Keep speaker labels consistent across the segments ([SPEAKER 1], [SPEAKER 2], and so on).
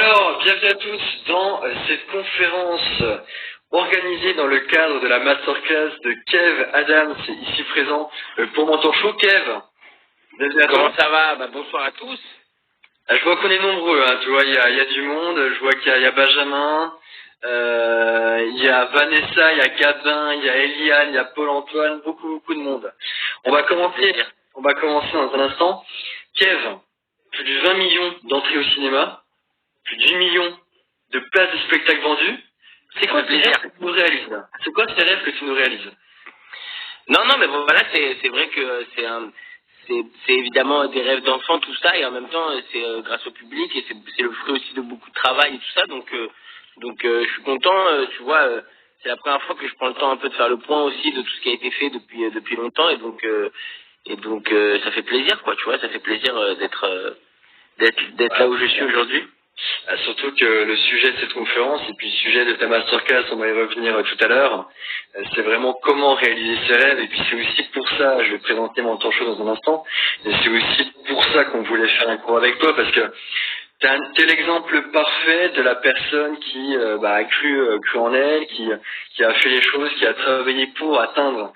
[SPEAKER 1] Alors, bienvenue à tous dans cette conférence organisée dans le cadre de la masterclass de Kev Adams, ici présent pour Mentor Show. Kev, bienvenue à toi.
[SPEAKER 2] Comment ça va? Bonsoir à tous.
[SPEAKER 1] Je vois qu'on est nombreux, hein. Tu vois, il y a du monde, je vois qu'il y a Benjamin, il y a Vanessa, il y a Gabin, il y a Eliane, il y a Paul-Antoine, beaucoup de monde. On va commencer dans un instant. Kev, plus de 20 millions d'entrées au cinéma, plus de 8 millions de places de spectacle vendues. C'est quoi ces rêves que tu nous réalises là? C'est quoi ces rêves que tu nous réalises?
[SPEAKER 2] Non, mais bon, voilà, c'est vrai que c'est évidemment des rêves d'enfant, tout ça, et en même temps, c'est grâce au public, et c'est le fruit aussi de beaucoup de travail et tout ça, donc je suis content, tu vois, c'est la première fois que je prends le temps un peu de faire le point aussi de tout ce qui a été fait depuis longtemps, et donc ça fait plaisir, quoi, tu vois, ça fait plaisir d'être là où je suis aujourd'hui.
[SPEAKER 1] Surtout que le sujet de cette conférence et puis le sujet de ta masterclass, on va y revenir tout à l'heure, c'est vraiment comment réaliser ses rêves, et puis c'est aussi pour ça, je vais présenter mon Mentor Show dans un instant, et c'est aussi pour ça qu'on voulait faire un cours avec toi, parce que t'es l'exemple parfait de la personne qui a cru en elle, qui a fait les choses, qui a travaillé pour atteindre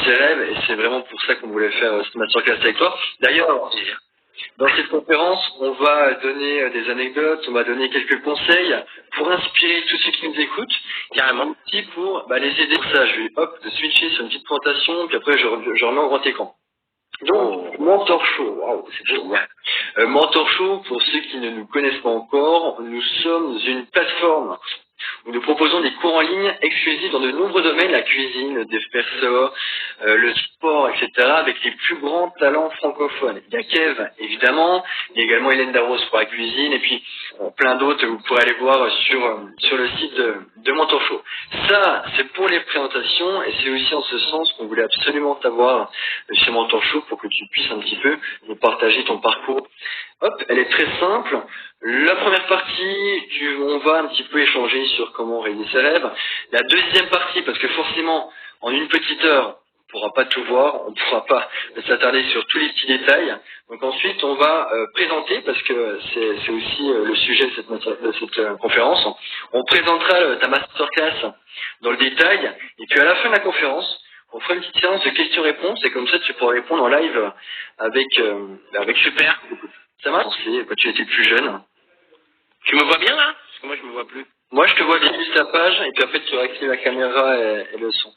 [SPEAKER 1] ses rêves, et c'est vraiment pour ça qu'on voulait faire cette masterclass avec toi. D'ailleurs, dans cette conférence, on va donner des anecdotes, on va donner quelques conseils pour inspirer tous ceux qui nous écoutent, carrément aussi pour les aider. Pour ça, je vais de switcher sur une petite présentation, puis après je remets en grand écran. Donc, Mentor Show, wow, c'est génial. Mentor Show, pour ceux qui ne nous connaissent pas encore, nous sommes une plateforme où nous proposons des cours en ligne exclusifs dans de nombreux domaines, la cuisine, le dev perso, le sport, etc., avec les plus grands talents francophones. Il y a Kev, évidemment, il y a également Hélène Darros pour la cuisine, et puis plein d'autres que vous pourrez aller voir sur le site de Mentor Show. Ça, c'est pour les présentations, et c'est aussi en ce sens qu'on voulait absolument t'avoir chez Mentor Show pour que tu puisses un petit peu nous partager ton parcours. Hop, elle est très simple. La première partie, on va un petit peu échanger sur comment réaliser ses rêves. La deuxième partie, parce que forcément, en une petite heure, on ne pourra pas tout voir, on ne pourra pas s'attarder sur tous les petits détails. Donc ensuite, on va présenter, parce que c'est aussi le sujet de cette conférence. On présentera ta masterclass dans le détail, et puis à la fin de la conférence, on fera une petite séance de questions-réponses, et comme ça, tu pourras répondre en live avec Super. Ça marche? Quand tu étais plus jeune.
[SPEAKER 2] Tu me vois bien là? Parce que moi je me vois plus.
[SPEAKER 1] Moi je te vois bien juste la page, et puis après tu réactives la caméra et le son.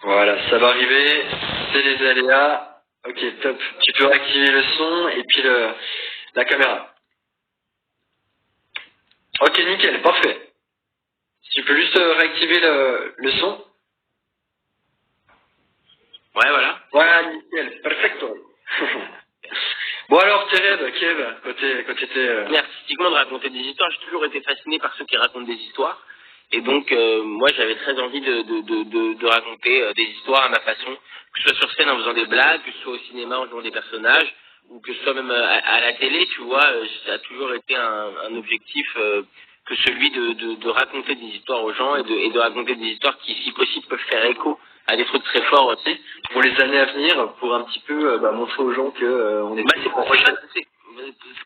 [SPEAKER 1] Voilà, ça va arriver, c'est les aléas. Ok, top. Tu peux réactiver le son et puis la caméra. Ok, nickel, parfait. Tu peux juste réactiver le son.
[SPEAKER 2] Ouais, voilà.
[SPEAKER 1] Voilà, nickel, perfecto. Bon alors, tes rêves, Kev, quand t'étais...
[SPEAKER 2] Mais artistiquement, de raconter des histoires, j'ai toujours été fasciné par ceux qui racontent des histoires. Et donc, moi, j'avais très envie de raconter des histoires à ma façon, que ce soit sur scène en faisant des blagues, que ce soit au cinéma en jouant des personnages, ou que ce soit même à la télé, tu vois, ça a toujours été un objectif que celui de raconter des histoires aux gens et de raconter des histoires qui, si possible, peuvent faire écho à des trucs très forts, tu sais,
[SPEAKER 1] pour les années à venir, pour un petit peu montrer aux gens que on est...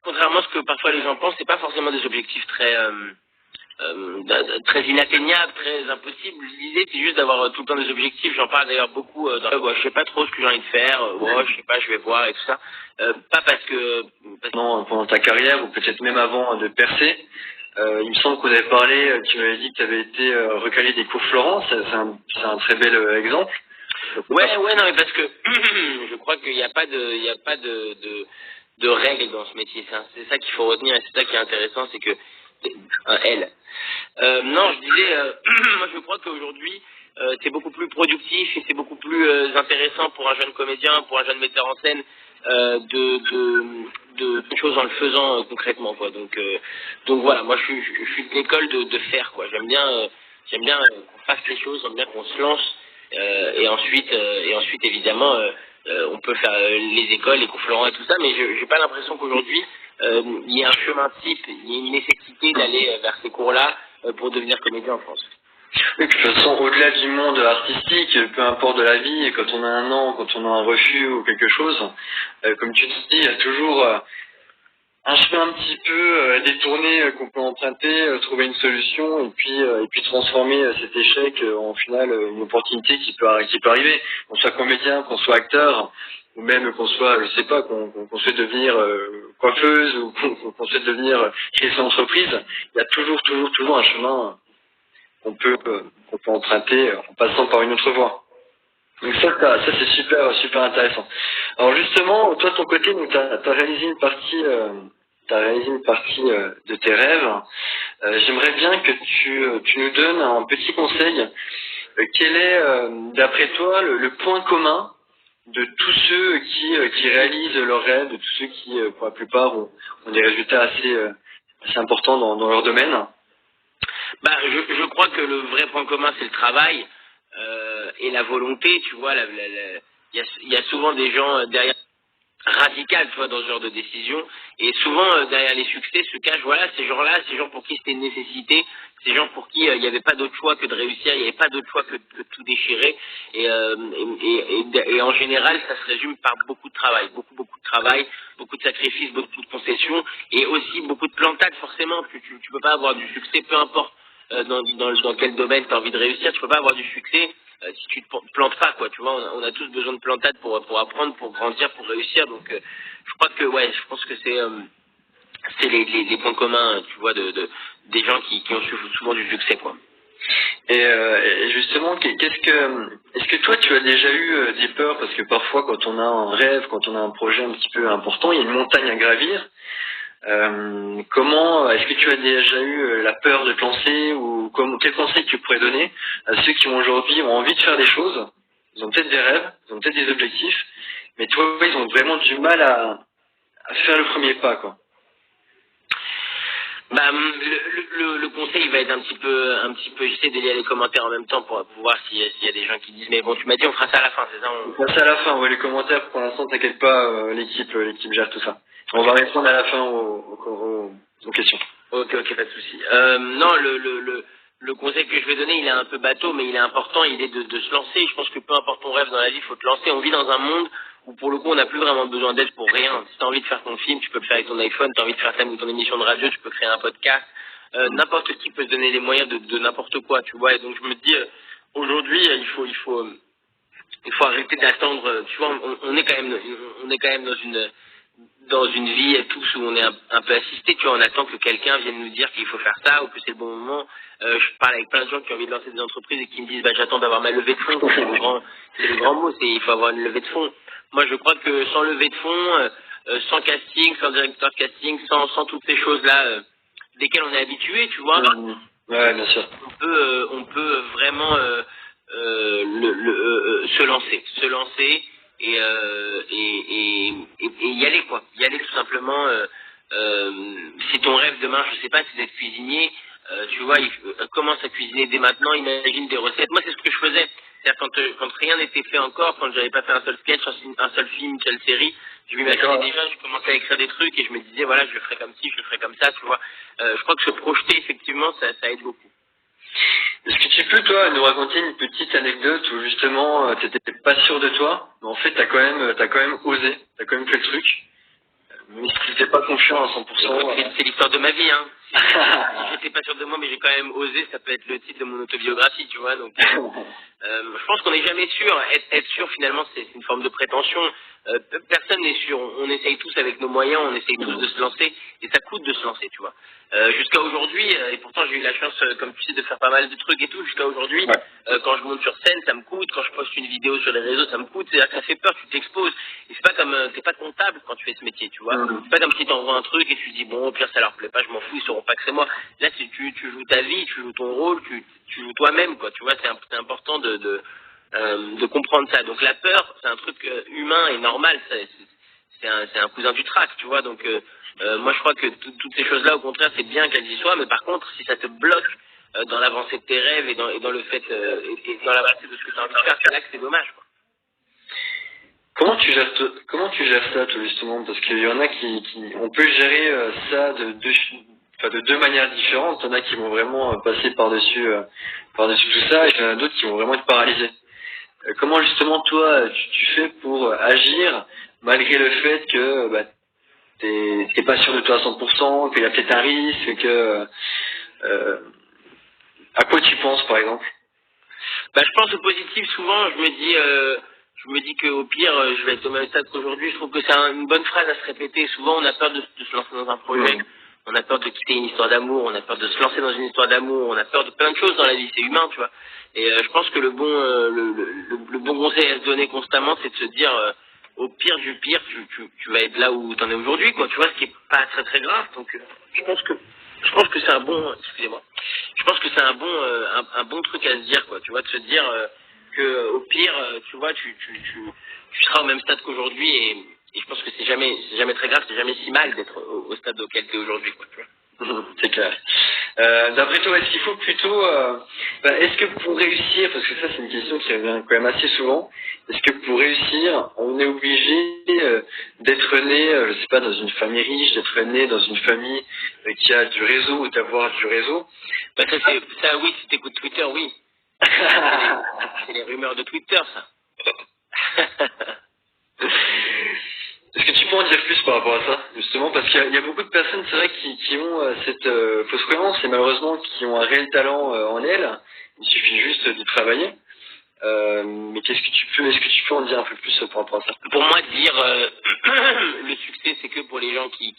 [SPEAKER 2] Contrairement à ce que parfois les gens pensent, c'est pas forcément des objectifs très inatteignables, très impossibles. L'idée, c'est juste d'avoir tout le temps des objectifs. J'en parle d'ailleurs beaucoup je sais pas trop ce que j'ai envie de faire, je sais pas, je vais voir et tout ça. Pas parce que...
[SPEAKER 1] Non, pendant ta carrière, ou peut-être même avant de percer, il me semble qu'on avait parlé, tu m'avais dit que tu avais été recalé des cours Florent, c'est un très bel exemple.
[SPEAKER 2] Ouais, non, mais parce que je crois qu'il n'y a pas de règles dans ce métier. C'est ça qu'il faut retenir, et c'est ça qui est intéressant, c'est que elle. Non, je disais, moi je crois qu'aujourd'hui, c'est beaucoup plus productif et c'est beaucoup plus intéressant pour un jeune comédien, pour un jeune metteur en scène, de choses en le faisant concrètement, quoi. Donc voilà, moi je suis de l'école de faire, quoi. J'aime bien qu'on fasse les choses, j'aime bien qu'on se lance, et ensuite évidemment on peut faire les écoles, les cours Florent et tout ça, mais j'ai pas l'impression qu'aujourd'hui il y a un chemin type, il y a une nécessité d'aller vers ces cours-là pour devenir comédien en France.
[SPEAKER 1] Oui, de toute façon, au-delà du monde artistique, peu importe de la vie, quand on a un an, quand on a un refus ou quelque chose, comme tu dis, il y a toujours un chemin un petit peu détourné qu'on peut emprunter, trouver une solution et puis transformer cet échec en final une opportunité qui peut arriver. Qu'on soit comédien, qu'on soit acteur, ou même qu'on soit, je sais pas, qu'on souhaite devenir coiffeuse ou qu'on souhaite devenir créer son entreprise, il y a toujours un chemin qu'on peut emprunter en passant par une autre voie. Donc ça c'est super intéressant. Alors justement, toi de ton côté, donc t'as réalisé une partie, de tes rêves. J'aimerais bien que tu nous donnes un petit conseil. Quel est, d'après toi, le point commun de tous ceux qui réalisent leurs rêves, de tous ceux qui, pour la plupart, ont des résultats assez importants dans leur domaine?
[SPEAKER 2] Bah, je crois que le vrai point commun, c'est le travail et la volonté, tu vois. Il y a souvent des gens derrière radicales, tu vois, dans ce genre de décision. Et souvent, derrière les succès se cachent, voilà, ces gens-là, ces gens pour qui c'était une nécessité, ces gens pour qui il n'y avait pas d'autre choix que de réussir, il n'y avait pas d'autre choix que de tout déchirer. Et en général, ça se résume par beaucoup de travail, beaucoup de travail, beaucoup de sacrifices, beaucoup de concessions, et aussi beaucoup de plantades, forcément. Tu peux pas avoir du succès, peu importe dans quel domaine tu as envie de réussir, tu peux pas avoir du succès si tu te plantes pas, quoi. Tu vois, on a tous besoin de plantades pour apprendre, pour grandir, pour réussir. Donc, je crois que, ouais, je pense que c'est les points communs, tu vois, des gens qui ont souvent du succès, quoi.
[SPEAKER 1] Et justement, est-ce que toi tu as déjà eu des peurs, parce que parfois quand on a un rêve, quand on a un projet un petit peu important, il y a une montagne à gravir. Est-ce que tu as déjà eu la peur de te lancer, ou quel conseil tu pourrais donner à ceux qui aujourd'hui ont envie de faire des choses, ils ont peut-être des rêves, ils ont peut-être des objectifs, mais toi ils ont vraiment du mal à faire le premier pas, quoi.
[SPEAKER 2] Bah, le conseil va être un petit peu, j'essaie de lire les commentaires en même temps pour voir s'il y a des gens qui disent, mais bon, tu m'as dit on fera ça à la fin, c'est ça?
[SPEAKER 1] On fera ça à la fin, on voit les commentaires, pour l'instant t'inquiète pas, l'équipe gère tout ça. On va répondre à la fin aux questions.
[SPEAKER 2] Ok, pas de souci. Non, le conseil que je vais donner, il est un peu bateau, mais il est important, il est de se lancer. Je pense que peu importe ton rêve dans la vie, il faut te lancer. On vit dans un monde où pour le coup, on n'a plus vraiment besoin d'aide pour rien. Si tu as envie de faire ton film, tu peux le faire avec ton iPhone. Tu as envie de faire ton émission de radio, tu peux créer un podcast. N'importe qui peut se donner les moyens de n'importe quoi, tu vois. Et donc je me dis, aujourd'hui, il faut arrêter d'attendre. Tu vois, on est quand même dans une vie tous où on est un peu assisté, tu vois, on attend que quelqu'un vienne nous dire qu'il faut faire ça ou que c'est le bon moment. Je parle avec plein de gens qui ont envie de lancer des entreprises et qui me disent bah j'attends d'avoir ma levée de fonds, c'est le grand mot, il faut avoir une levée de fonds. Moi je crois que sans levée de fonds, sans casting, sans directeur de casting, sans toutes ces choses-là desquelles on est habitué, tu vois,
[SPEAKER 1] ouais, bien sûr.
[SPEAKER 2] on peut vraiment se lancer et y aller, quoi. Y aller tout simplement. Si ton rêve demain, je sais pas, c'est d'être cuisinier, tu vois, commence à cuisiner dès maintenant, imagine des recettes. Moi, c'est ce que je faisais. C'est-à-dire quand rien n'était fait encore, quand j'avais pas fait un seul sketch, un seul film, une seule série, je m'imaginais déjà, je commençais à écrire des trucs et je me disais, voilà, je le ferai comme ci, je le ferai comme ça, tu vois. Je crois que se projeter, effectivement, ça aide beaucoup.
[SPEAKER 1] Est-ce que tu peux, toi, nous raconter une petite anecdote où justement t'étais pas sûr de toi, mais en fait t'as quand même osé, t'as quand même fait le truc, mais si t'étais pas confiant à 100%.
[SPEAKER 2] C'est l'histoire de ma vie, hein. Si j'étais pas sûr de moi, mais j'ai quand même osé, ça peut être le titre de mon autobiographie, tu vois. Donc, je pense qu'on n'est jamais sûr. Être sûr, finalement, c'est une forme de prétention. Personne n'est sûr. On essaye tous avec nos moyens, on essaye tous de se lancer, et ça coûte de se lancer, tu vois. Jusqu'à aujourd'hui, et pourtant j'ai eu la chance, comme tu sais, de faire pas mal de trucs et tout, jusqu'à aujourd'hui, quand je monte sur scène, ça me coûte, quand je poste une vidéo sur les réseaux, ça me coûte, c'est-à-dire que ça fait peur, tu t'exposes, et c'est pas comme, t'es pas comptable quand tu fais ce métier, tu vois, c'est pas comme si t'envoies un truc et tu dis, bon, au pire ça leur plaît pas, je m'en fous, ils sauront pas que c'est moi, là tu joues ta vie, tu joues ton rôle, tu joues toi-même, quoi, tu vois, c'est important de comprendre ça, donc la peur, c'est un truc humain et normal, c'est un cousin du trac, tu vois, donc moi je crois que toutes ces choses-là, au contraire, c'est bien qu'elles y soient, mais par contre, si ça te bloque dans l'avancée de tes rêves et dans le fait et dans l'avancée de ce que tu as envie de faire, c'est là que c'est dommage, quoi.
[SPEAKER 1] Comment tu gères ça, toi, justement, parce qu'il y en a qui on peut gérer ça enfin, de deux manières différentes. Il y en a qui vont vraiment passer par-dessus tout ça, et il y en a d'autres qui vont vraiment être paralysés. Comment justement toi tu fais pour agir malgré le fait que t'es pas sûr de toi à 100%, qu'il y a peut-être un risque, que à quoi tu penses par exemple?
[SPEAKER 2] Je pense au positif. Souvent, je me dis qu'au pire, je vais être au même stade qu'aujourd'hui. Je trouve que c'est une bonne phrase à se répéter. Souvent, on a peur de se lancer dans un projet. On a peur de quitter une histoire d'amour. On a peur de se lancer dans une histoire d'amour. On a peur de plein de choses dans la vie. C'est humain, tu vois. Et je pense que le bon conseil à se donner constamment, c'est de se dire, au pire du pire, tu vas être là où t'en es aujourd'hui, quoi. Tu vois, ce qui est pas très très grave. Donc, je pense que c'est un bon, excusez-moi. Je pense que c'est un bon truc à se dire, quoi. Tu vois, de se dire que au pire, tu vois, tu seras au même stade qu'aujourd'hui, et je pense que c'est jamais très grave, c'est jamais si mal d'être au stade auquel tu es aujourd'hui, quoi. Tu vois.
[SPEAKER 1] C'est clair. D'après toi, est-ce qu'il faut plutôt, est-ce que pour réussir, parce que ça c'est une question qui revient quand même assez souvent, est-ce que pour réussir, on est obligé d'être né, je sais pas, dans une famille riche, d'être né dans une famille qui a du réseau ou d'avoir du réseau?
[SPEAKER 2] Ça oui, si t'écoutes Twitter, oui. C'est les rumeurs de Twitter, ça.
[SPEAKER 1] Est-ce que tu peux en dire plus par rapport à ça, justement? Parce qu'il y a beaucoup de personnes, c'est vrai, qui ont cette fausse croyance, et malheureusement qui ont un réel talent en elles. Il suffit juste d'y travailler. Mais est-ce que tu peux en dire un peu plus par rapport à ça?
[SPEAKER 2] Pour moi, dire le succès, c'est que pour les gens qui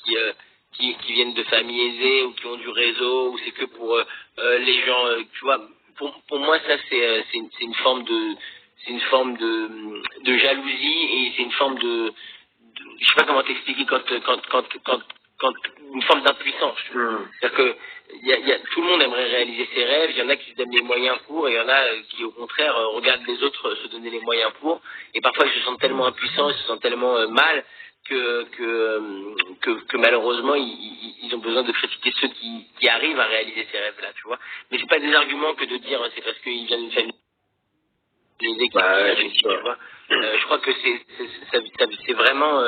[SPEAKER 2] viennent de familles aisées ou qui ont du réseau, ou c'est que pour les gens, tu vois. Pour moi, ça c'est une forme de jalousie, et c'est une forme de je sais pas comment t'expliquer, quand une forme d'impuissance. C'est-à-dire que tout le monde aimerait réaliser ses rêves, il y en a qui se donnent les moyens pour, et il y en a qui au contraire regardent les autres se donner les moyens pour, et parfois ils se sentent tellement impuissants, ils se sentent tellement mal que malheureusement ils ont besoin de critiquer ceux qui arrivent à réaliser ces rêves-là, tu vois. Mais c'est pas des arguments que de dire c'est parce qu'ils viennent d'une famille tu vois. Je crois que c'est vraiment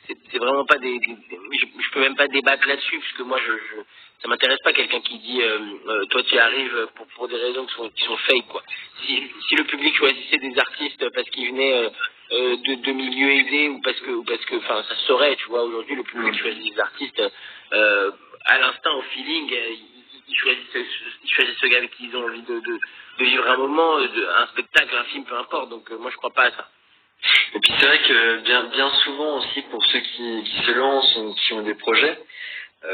[SPEAKER 2] c'est vraiment pas je peux même pas débattre là-dessus, parce que moi ça m'intéresse pas quelqu'un qui dit toi tu y arrives pour des raisons qui sont fake, quoi. Si le public choisissait des artistes parce qu'ils venaient de milieux aisés, ou parce que enfin ça se saurait, tu vois. Aujourd'hui le public choisit des artistes à l'instinct, au feeling. Ils choisissent ceux avec qui ils ont envie de vivre un moment, un spectacle, un film, peu importe. Donc moi je crois pas à ça.
[SPEAKER 1] Et puis c'est vrai que bien souvent aussi, pour ceux qui se lancent ou qui ont des projets,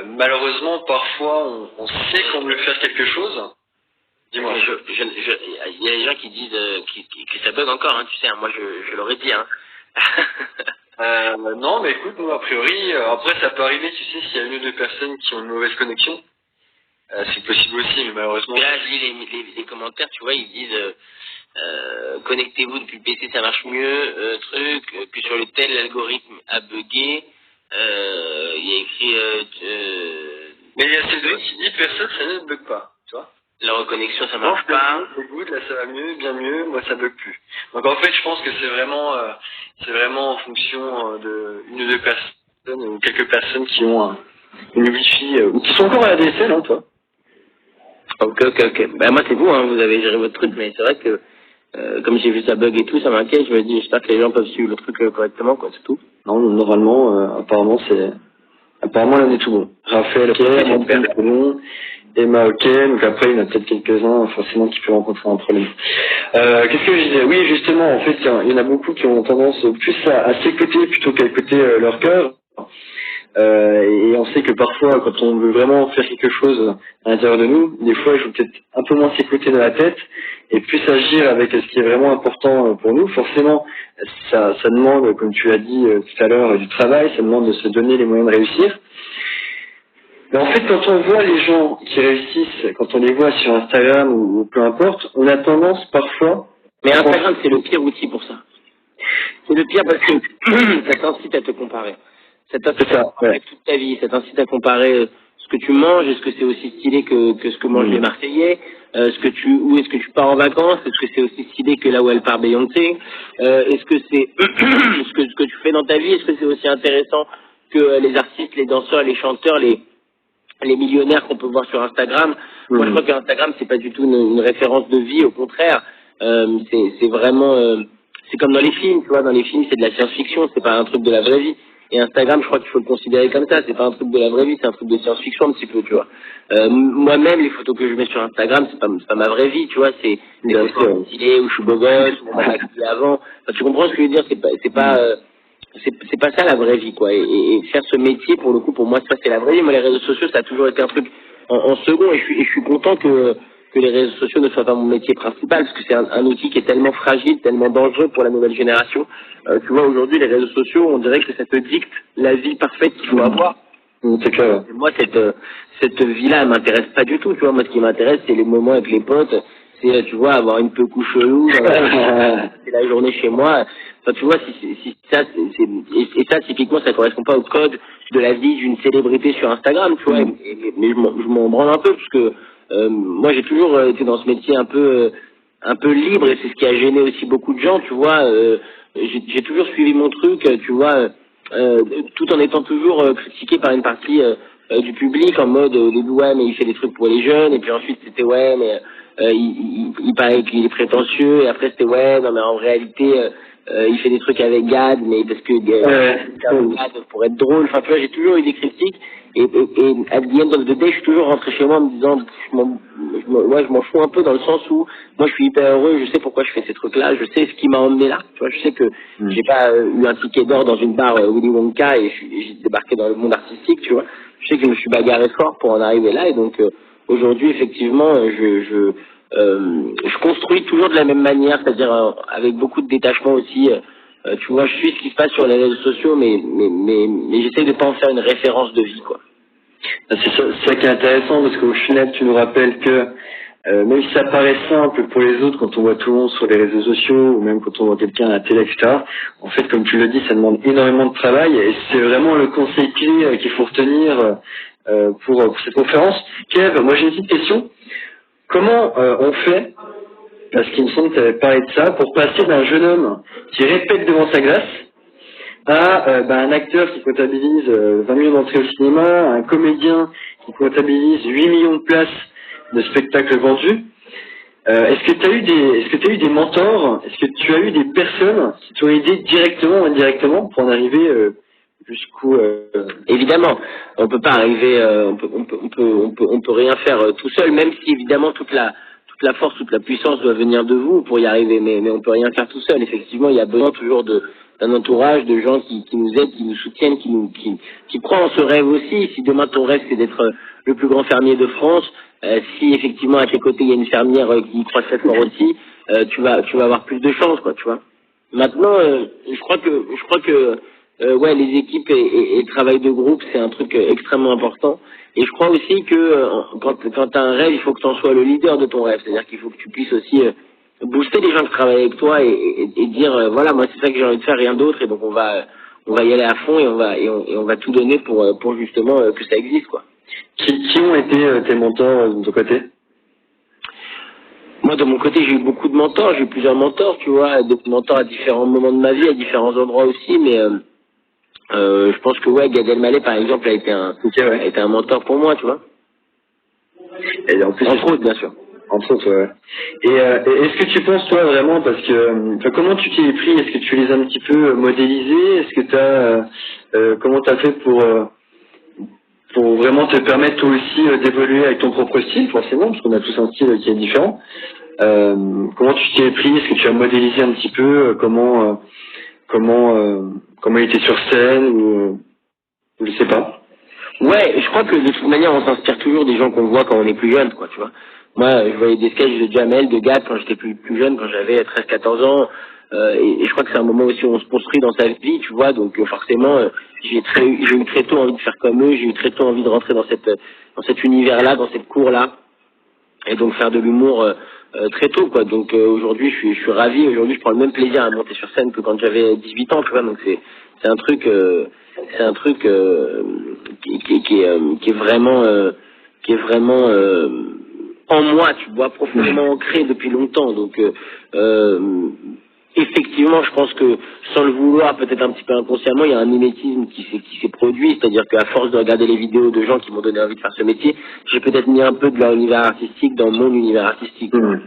[SPEAKER 1] malheureusement parfois on sait qu'on veut faire quelque chose. Dis-moi.
[SPEAKER 2] Il y a des gens qui disent que ça bug encore, hein, tu sais, hein, moi je l'aurais dit. Hein.
[SPEAKER 1] Non, mais écoute, nous a priori, après ça peut arriver, tu sais, s'il y a une ou deux personnes qui ont une mauvaise connexion. C'est possible aussi, mais malheureusement.
[SPEAKER 2] Et là, je lis les commentaires, tu vois, ils disent connectez-vous depuis le PC, ça marche mieux, que sur le tel, l'algorithme a bugué. Il y a écrit.
[SPEAKER 1] Mais il y a ces deux qui disent personne, ça ne bug pas, tu vois.
[SPEAKER 2] La reconnexion, ça marche pas.
[SPEAKER 1] C'est good, là ça va mieux, bien mieux, moi ça bug plus. Donc en fait, je pense que c'est vraiment en fonction de une ou deux personnes, ou quelques personnes qui ont une Wi-Fi, ou qui sont encore à la DSL, hein, toi.
[SPEAKER 2] Ok. Moi c'est vous, hein, vous avez géré votre truc, mais c'est vrai que comme j'ai vu ça bug et tout, ça m'inquiète. Je me dis, j'espère que les gens peuvent suivre le truc correctement, quoi, c'est tout.
[SPEAKER 1] Non, normalement, apparemment là on est tout bon. Raphaël, ok, Montagne, tout bon. Emma, ok, donc après il y en a peut-être quelques-uns forcément qui peuvent rencontrer un problème. Qu'est-ce que je disais? Oui, justement, en fait, il y en a beaucoup qui ont tendance plus à s'écouter plutôt qu'à écouter leur cœur. Et on sait que parfois, quand on veut vraiment faire quelque chose à l'intérieur de nous, des fois, il faut peut-être un peu moins s'écouter dans la tête et plus agir avec ce qui est vraiment important pour nous. Forcément, ça demande, comme tu l'as dit tout à l'heure, du travail, ça demande de se donner les moyens de réussir. Mais en fait, quand on voit les gens qui réussissent, quand on les voit sur Instagram ou peu importe, on a tendance parfois...
[SPEAKER 2] Mais Instagram, c'est le pire outil pour ça. C'est le pire parce que ça t'incite à te comparer. Ça t'incite à comparer toute ta vie, ça t'incite à comparer ce que tu manges, est-ce que c'est aussi stylé que ce que mangent les Marseillais, où est-ce que tu pars en vacances, est-ce que c'est aussi stylé que là où elle part Beyoncé, est-ce que c'est ce que tu fais dans ta vie, est-ce que c'est aussi intéressant que les artistes, les danseurs, les chanteurs, les millionnaires qu'on peut voir sur Instagram. Moi, je crois qu'Instagram, c'est pas du tout une référence de vie, au contraire. C'est vraiment, c'est comme dans les films, tu vois. Dans les films, c'est de la science-fiction, c'est pas un truc de la vraie vie. Et Instagram, je crois qu'il faut le considérer comme ça. C'est pas un truc de la vraie vie, c'est un truc de science-fiction un petit peu, tu vois. Moi-même, les photos que je mets sur Instagram, c'est pas ma vraie vie, tu vois. C'est des photos stylées où je suis beau gosse, où on m'a maquillé avant. Enfin, tu comprends ce que je veux dire? C'est pas ça la vraie vie, quoi. Et faire ce métier, pour le coup, pour moi, ça c'est la vraie vie. Moi, les réseaux sociaux, ça a toujours été un truc en second, et je suis content que les réseaux sociaux ne soient pas mon métier principal, parce que c'est un outil qui est tellement fragile, tellement dangereux pour la nouvelle génération. Tu vois, aujourd'hui, les réseaux sociaux, on dirait que ça te dicte la vie parfaite qu'il faut avoir.
[SPEAKER 1] C'est clair.
[SPEAKER 2] Moi, cette vie-là, elle m'intéresse pas du tout, tu vois. Moi, ce qui m'intéresse, c'est les moments avec les potes, c'est, tu vois, avoir une peu chelou, c'est la journée chez moi. Enfin, tu vois, si ça, et ça, typiquement, ça correspond pas au code de la vie d'une célébrité sur Instagram, tu vois. Mais je m'en branle un peu, parce que moi, j'ai toujours été dans ce métier un peu libre, et c'est ce qui a gêné aussi beaucoup de gens, tu vois. J'ai toujours suivi mon truc, tu vois, tout en étant toujours critiqué par une partie du public, en mode au début, ouais, mais il fait des trucs pour les jeunes, et puis ensuite c'était, ouais, mais il paraît qu'il est prétentieux, et après c'était, ouais, non, mais en réalité, il fait des trucs avec Gad, mais parce que Gad pour être drôle. Enfin, tu vois, j'ai toujours eu des critiques, et à the end of the day, je suis toujours rentré chez moi en me disant, je m'en fous un peu, dans le sens où moi je suis hyper heureux, je sais pourquoi je fais ces trucs-là, je sais ce qui m'a emmené là, tu vois, je sais que j'ai pas eu un ticket d'or dans une barre Willy Wonka, et j'ai débarqué dans le monde artistique, tu vois. Je sais que je me suis bagarré fort pour en arriver là, et donc aujourd'hui, effectivement, je construis toujours de la même manière, c'est-à-dire avec beaucoup de détachement aussi. Tu vois, je suis ce qui se passe sur les réseaux sociaux, mais j'essaie de pas en faire une référence de vie, quoi.
[SPEAKER 1] C'est ça qui est intéressant, parce qu'au final, tu nous rappelles que même si ça paraît simple pour les autres, quand on voit tout le monde sur les réseaux sociaux, ou même quand on voit quelqu'un à la télé, etc., en fait, comme tu le dis, ça demande énormément de travail, et c'est vraiment le conseil clé qu'il faut retenir pour cette conférence. Kev, moi j'ai une petite question. Comment on fait, parce qu'il me semble que tu avais parlé de ça, pour passer d'un jeune homme qui répète devant sa glace à un acteur qui comptabilise 20 millions d'entrées au cinéma, un comédien qui comptabilise 8 millions de places de spectacles vendus. Est-ce que tu as eu des mentors? Est-ce que tu as eu des personnes qui t'ont aidé directement ou indirectement pour en arriver jusqu'où
[SPEAKER 2] Évidemment, on peut pas arriver, on peut rien faire tout seul, même si évidemment toute la force, toute la puissance doit venir de vous pour y arriver, mais on peut rien faire tout seul. Effectivement, il y a besoin toujours d'un entourage, de gens qui nous aident, qui nous soutiennent, qui croient en ce rêve aussi. Si demain ton rêve c'est d'être le plus grand fermier de France, si effectivement à tes côtés il y a une fermière qui y croit très fort aussi, tu vas avoir plus de chance, quoi, tu vois. Maintenant, je crois que ouais, les équipes et le travail de groupe, c'est un truc extrêmement important. Et je crois aussi que quand tu as un rêve, il faut que tu en sois le leader de ton rêve. C'est-à-dire qu'il faut que tu puisses aussi booster les gens qui travaillent avec toi et dire voilà, moi c'est ça que j'ai envie de faire, rien d'autre. Et donc on va y aller à fond, et on va tout donner pour justement que ça existe, quoi.
[SPEAKER 1] Qui ont été tes mentors de ton côté?
[SPEAKER 2] Moi, de mon côté, j'ai eu beaucoup de mentors. J'ai eu plusieurs mentors, tu vois, des mentors à différents moments de ma vie, à différents endroits aussi, mais je pense que ouais, Gad Elmaleh par exemple a été un mentor pour moi, tu vois.
[SPEAKER 1] Et en plus,
[SPEAKER 2] entre autres, bien sûr.
[SPEAKER 1] Entre autres, ouais. Et est-ce que tu penses toi vraiment, parce que comment tu t'y es pris? Est-ce que tu les as un petit peu modélisés? Est-ce que comment t'as fait pour vraiment te permettre toi aussi d'évoluer avec ton propre style, forcément, parce qu'on a tous un style qui est différent. Comment tu t'y es pris? Est-ce que tu as modélisé un petit peu comment il était sur scène, ou je sais pas.
[SPEAKER 2] Ouais, je crois que de toute manière, on s'inspire toujours des gens qu'on voit quand on est plus jeune, quoi, tu vois. Moi, je voyais des sketchs de Jamel, de Gad quand j'étais plus jeune, quand j'avais 13-14 ans, et je crois que c'est un moment aussi où on se construit dans sa vie, tu vois, donc forcément, j'ai eu très tôt envie de faire comme eux, j'ai eu très tôt envie de rentrer dans cet univers-là, dans cette cour-là, et donc faire de l'humour très tôt, quoi. Donc aujourd'hui, je suis ravi. Aujourd'hui, je prends le même plaisir à monter sur scène que quand j'avais 18 ans, tu vois. Donc c'est un truc qui est vraiment en moi, tu vois, profondément ancré depuis longtemps. Donc effectivement, je pense que sans le vouloir, peut-être un petit peu inconsciemment, il y a un mimétisme qui s'est produit, c'est-à-dire qu'à force de regarder les vidéos de gens qui m'ont donné envie de faire ce métier, j'ai peut-être mis un peu de leur univers artistique dans mon univers artistique.
[SPEAKER 1] Mmh.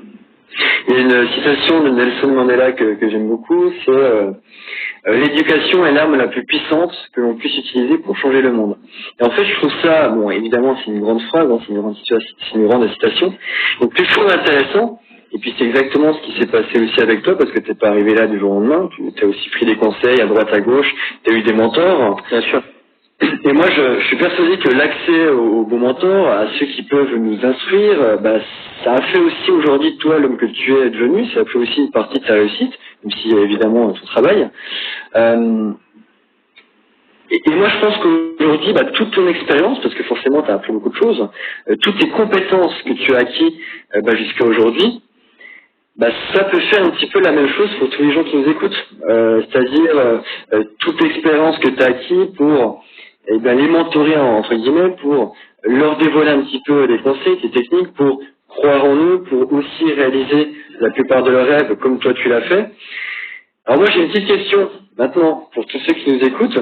[SPEAKER 1] Il y a une citation de Nelson Mandela que j'aime beaucoup, c'est l'éducation est l'arme la plus puissante que l'on puisse utiliser pour changer le monde. Et en fait, je trouve ça, bon, évidemment, c'est une grande phrase, hein, c'est une grande citation, donc plus je trouve intéressant. Et puis c'est exactement ce qui s'est passé aussi avec toi, parce que t'es pas arrivé là du jour au lendemain, tu as aussi pris des conseils à droite à gauche, tu as eu des mentors.
[SPEAKER 2] Bien sûr.
[SPEAKER 1] Et moi je suis persuadé que l'accès aux bons mentors, à ceux qui peuvent nous instruire, ça a fait aussi aujourd'hui de toi l'homme que tu es devenu, ça a fait aussi une partie de ta réussite, même si évidemment ton travail. Et moi je pense qu'aujourd'hui, toute ton expérience, parce que forcément tu as appris beaucoup de choses, toutes tes compétences que tu as acquis jusqu'à aujourd'hui, ça peut faire un petit peu la même chose pour tous les gens qui nous écoutent. C'est-à-dire toute l'expérience que tu as acquis pour les mentorer entre guillemets, pour leur dévoiler un petit peu des conseils, des techniques, pour croire en eux, pour aussi réaliser la plupart de leurs rêves comme toi tu l'as fait. Alors moi j'ai une petite question maintenant pour tous ceux qui nous écoutent.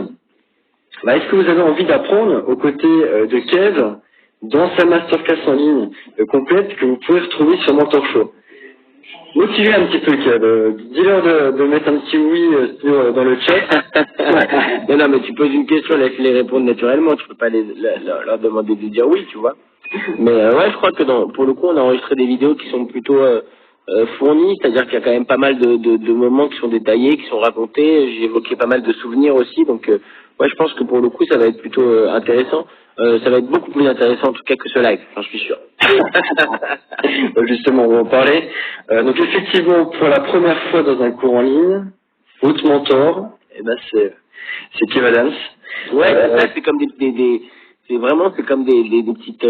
[SPEAKER 1] Est-ce que vous avez envie d'apprendre aux côtés de Kev dans sa masterclass en ligne complète que vous pouvez retrouver sur Mentor Show? Motivez un petit peu, Kev. Dis-leur de mettre un petit oui dans le chat.
[SPEAKER 2] Non, mais tu poses une question, laisse-les répondre naturellement. Tu peux pas leur demander de dire oui, tu vois. Mais ouais, je crois que pour le coup, on a enregistré des vidéos qui sont plutôt fournies, c'est-à-dire qu'il y a quand même pas mal de moments qui sont détaillés, qui sont racontés. J'ai évoqué pas mal de souvenirs aussi, donc ouais, je pense que pour le coup, ça va être plutôt intéressant. Ça va être beaucoup plus intéressant en tout cas que ce live, j'en suis sûr.
[SPEAKER 1] Justement, on va en parler. Donc effectivement, pour la première fois dans un cours en ligne, votre mentor, c'est Kev Adams.
[SPEAKER 2] Ouais, ça c'est comme c'est comme des petites,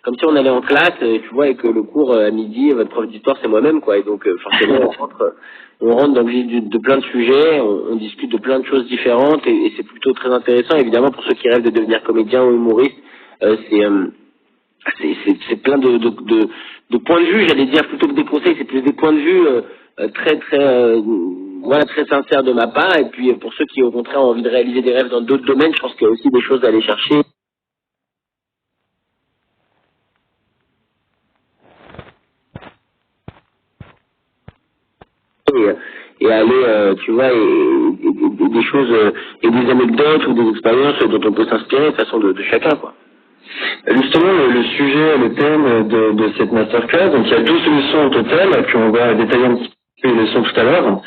[SPEAKER 2] comme si on allait en classe, tu vois, et que le cours à midi, votre prof d'histoire c'est moi-même, quoi. Et donc forcément on rentre dans le vif de plein de sujets, on discute de plein de choses différentes, et c'est plutôt très intéressant. Évidemment, pour ceux qui rêvent de devenir comédien ou humoriste, c'est plein de points de vue, j'allais dire, plutôt que des conseils, c'est plus des points de vue très sincères de ma part. Et puis pour ceux qui au contraire ont envie de réaliser des rêves dans d'autres domaines, je pense qu'il y a aussi des choses à aller chercher. Et aller, tu vois, et des choses, et des anecdotes ou des expériences dont on peut s'inspirer de façon de chacun, quoi.
[SPEAKER 1] Justement, le sujet, le thème de cette masterclass, donc il y a 12 leçons au total, et puis on va détailler un petit peu les leçons tout à l'heure.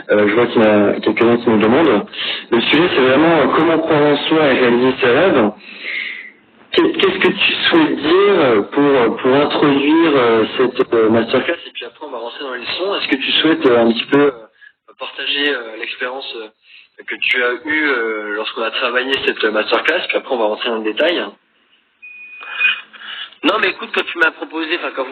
[SPEAKER 1] Je vois qu'il y en a quelques-uns qui nous demandent. Le sujet, c'est vraiment comment croire en soi et réaliser ses rêves. Qu'est-ce que tu souhaites dire pour introduire cette masterclass, et puis après on va rentrer dans les leçons. Est-ce que tu souhaites un petit peu partager l'expérience que tu as eue lorsqu'on a travaillé cette masterclass, puis après on va rentrer dans le détail?
[SPEAKER 2] Non, mais écoute, quand vous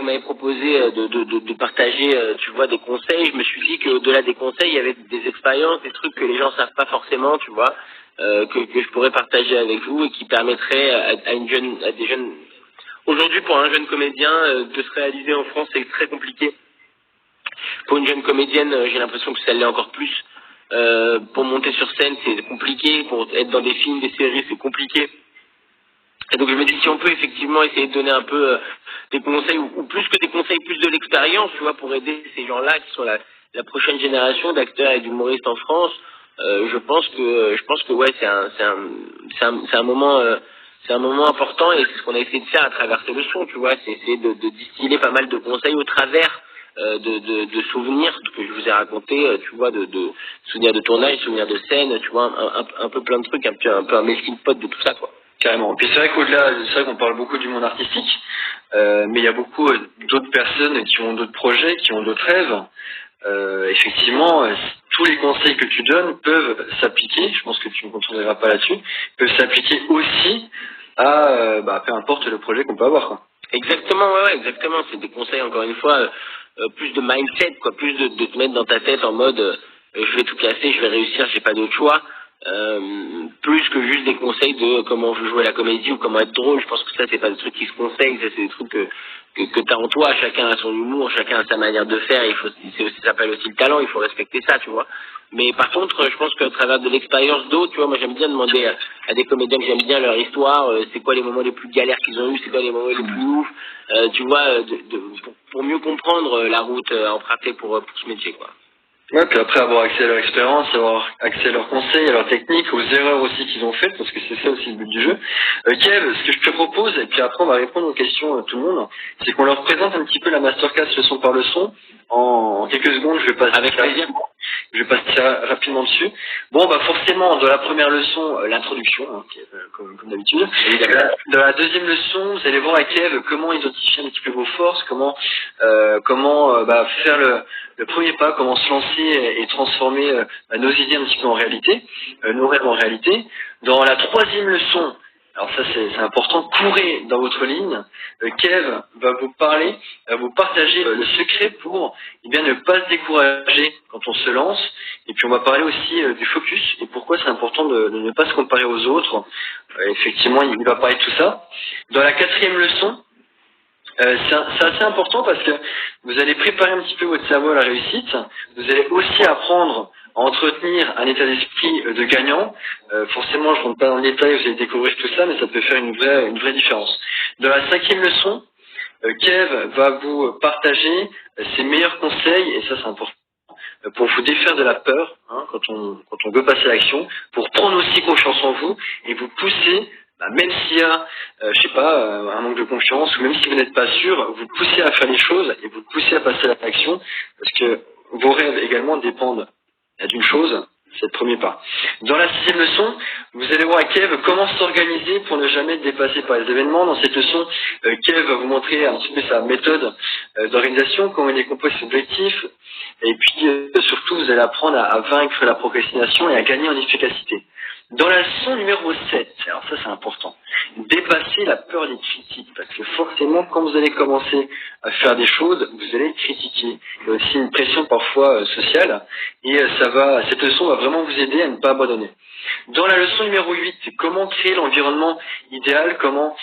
[SPEAKER 2] m'avez proposé de partager, tu vois, des conseils, je me suis dit qu'au-delà des conseils, il y avait des expériences, des trucs que les gens savent pas forcément, tu vois, que je pourrais partager avec vous et qui permettraient à des jeunes. Aujourd'hui, pour un jeune comédien, de se réaliser en France, c'est très compliqué. Pour une jeune comédienne, j'ai l'impression que ça l'est encore plus. Pour monter sur scène, c'est compliqué. Pour être dans des films, des séries, c'est compliqué. Et donc je me dis, si on peut effectivement essayer de donner un peu des conseils, ou plus que des conseils, plus de l'expérience, tu vois, pour aider ces gens-là qui sont la prochaine génération d'acteurs et d'humoristes en France, je pense que ouais, c'est un moment important, et c'est ce qu'on a essayé de faire à travers ces leçons, tu vois, c'est essayer de distiller pas mal de conseils au travers de souvenirs que je vous ai racontés, tu vois, de souvenirs de tournage, souvenirs de scène, tu vois, un peu plein de trucs, un peu un melting pot de tout ça, quoi.
[SPEAKER 1] Carrément. Puis c'est vrai c'est vrai qu'on parle beaucoup du monde artistique, mais il y a beaucoup d'autres personnes qui ont d'autres projets, qui ont d'autres rêves. Effectivement, tous les conseils que tu donnes peuvent s'appliquer, je pense que tu ne me contrediras pas là-dessus, peuvent s'appliquer aussi à peu importe le projet qu'on peut avoir, quoi.
[SPEAKER 2] Exactement, ouais, exactement. C'est des conseils, encore une fois, plus de mindset, quoi, plus de te mettre dans ta tête en mode je vais tout casser, je vais réussir, j'ai pas d'autre choix. plus que juste des conseils de comment jouer la comédie ou comment être drôle. Je pense que ça, c'est pas des trucs qui se conseillent, ça c'est des trucs que t'as en toi. Chacun a son humour, chacun a sa manière de faire. Ça s'appelle aussi le talent, il faut respecter ça, tu vois. Mais par contre, je pense qu'à travers de l'expérience d'autres, tu vois, moi j'aime bien demander à des comédiens que j'aime bien leur histoire, c'est quoi les moments les plus galères qu'ils ont eu, c'est quoi les moments les plus ouf, tu vois, pour mieux comprendre la route à emprunter pour ce métier, quoi.
[SPEAKER 1] Ouais, puis après avoir accès à leur expérience, avoir accès à leurs conseils, à leurs techniques, aux erreurs aussi qu'ils ont faites, parce que c'est ça aussi le but du jeu. Kev, ce que je te propose, et puis après on va répondre aux questions tout le monde, c'est qu'on leur présente un petit peu la masterclass leçon par leçon. En quelques secondes, je vais passer rapidement dessus. Bon, bah forcément, dans la première leçon, l'introduction, hein, comme d'habitude. Dans la deuxième leçon, vous allez voir à Kev comment identifier un petit peu vos forces, comment faire le premier pas, comment se lancer et transformer nos idées un petit peu en réalité, nos rêves en réalité. Dans la troisième leçon, alors ça c'est important, courez dans votre ligne. Kev va vous parler, va vous partager le secret pour ne pas se décourager quand on se lance. Et puis on va parler aussi du focus et pourquoi c'est important de ne pas se comparer aux autres. Effectivement, il va parler de tout ça. Dans la quatrième leçon, c'est assez important parce que vous allez préparer un petit peu votre cerveau à la réussite. Vous allez aussi apprendre à entretenir un état d'esprit de gagnant. Forcément, je ne rentre pas dans le détail, vous allez découvrir tout ça, mais ça peut faire une vraie différence. Dans la cinquième leçon, Kev va vous partager ses meilleurs conseils, et ça c'est important, pour vous défaire de la peur, hein, quand on veut passer à l'action, pour prendre aussi confiance en vous et vous pousser. Même s'il y a, un manque de confiance, ou même si vous n'êtes pas sûr, vous poussez à faire les choses et vous poussez à passer à l'action, parce que vos rêves également dépendent d'une chose, c'est le premier pas. Dans la sixième leçon, vous allez voir à Kev comment s'organiser pour ne jamais être dépassé par les événements. Dans cette leçon, Kev va vous montrer un petit peu sa méthode d'organisation, comment il décompose ses objectifs, et puis surtout vous allez apprendre à vaincre la procrastination et à gagner en efficacité. Dans la leçon numéro 7, alors ça c'est important, dépasser la peur des critiques, parce que forcément quand vous allez commencer à faire des choses, vous allez être critiqué. Il y a aussi une pression parfois sociale, et cette leçon va vraiment vous aider à ne pas abandonner. Dans la leçon numéro 8, comment créer l'environnement idéal, comment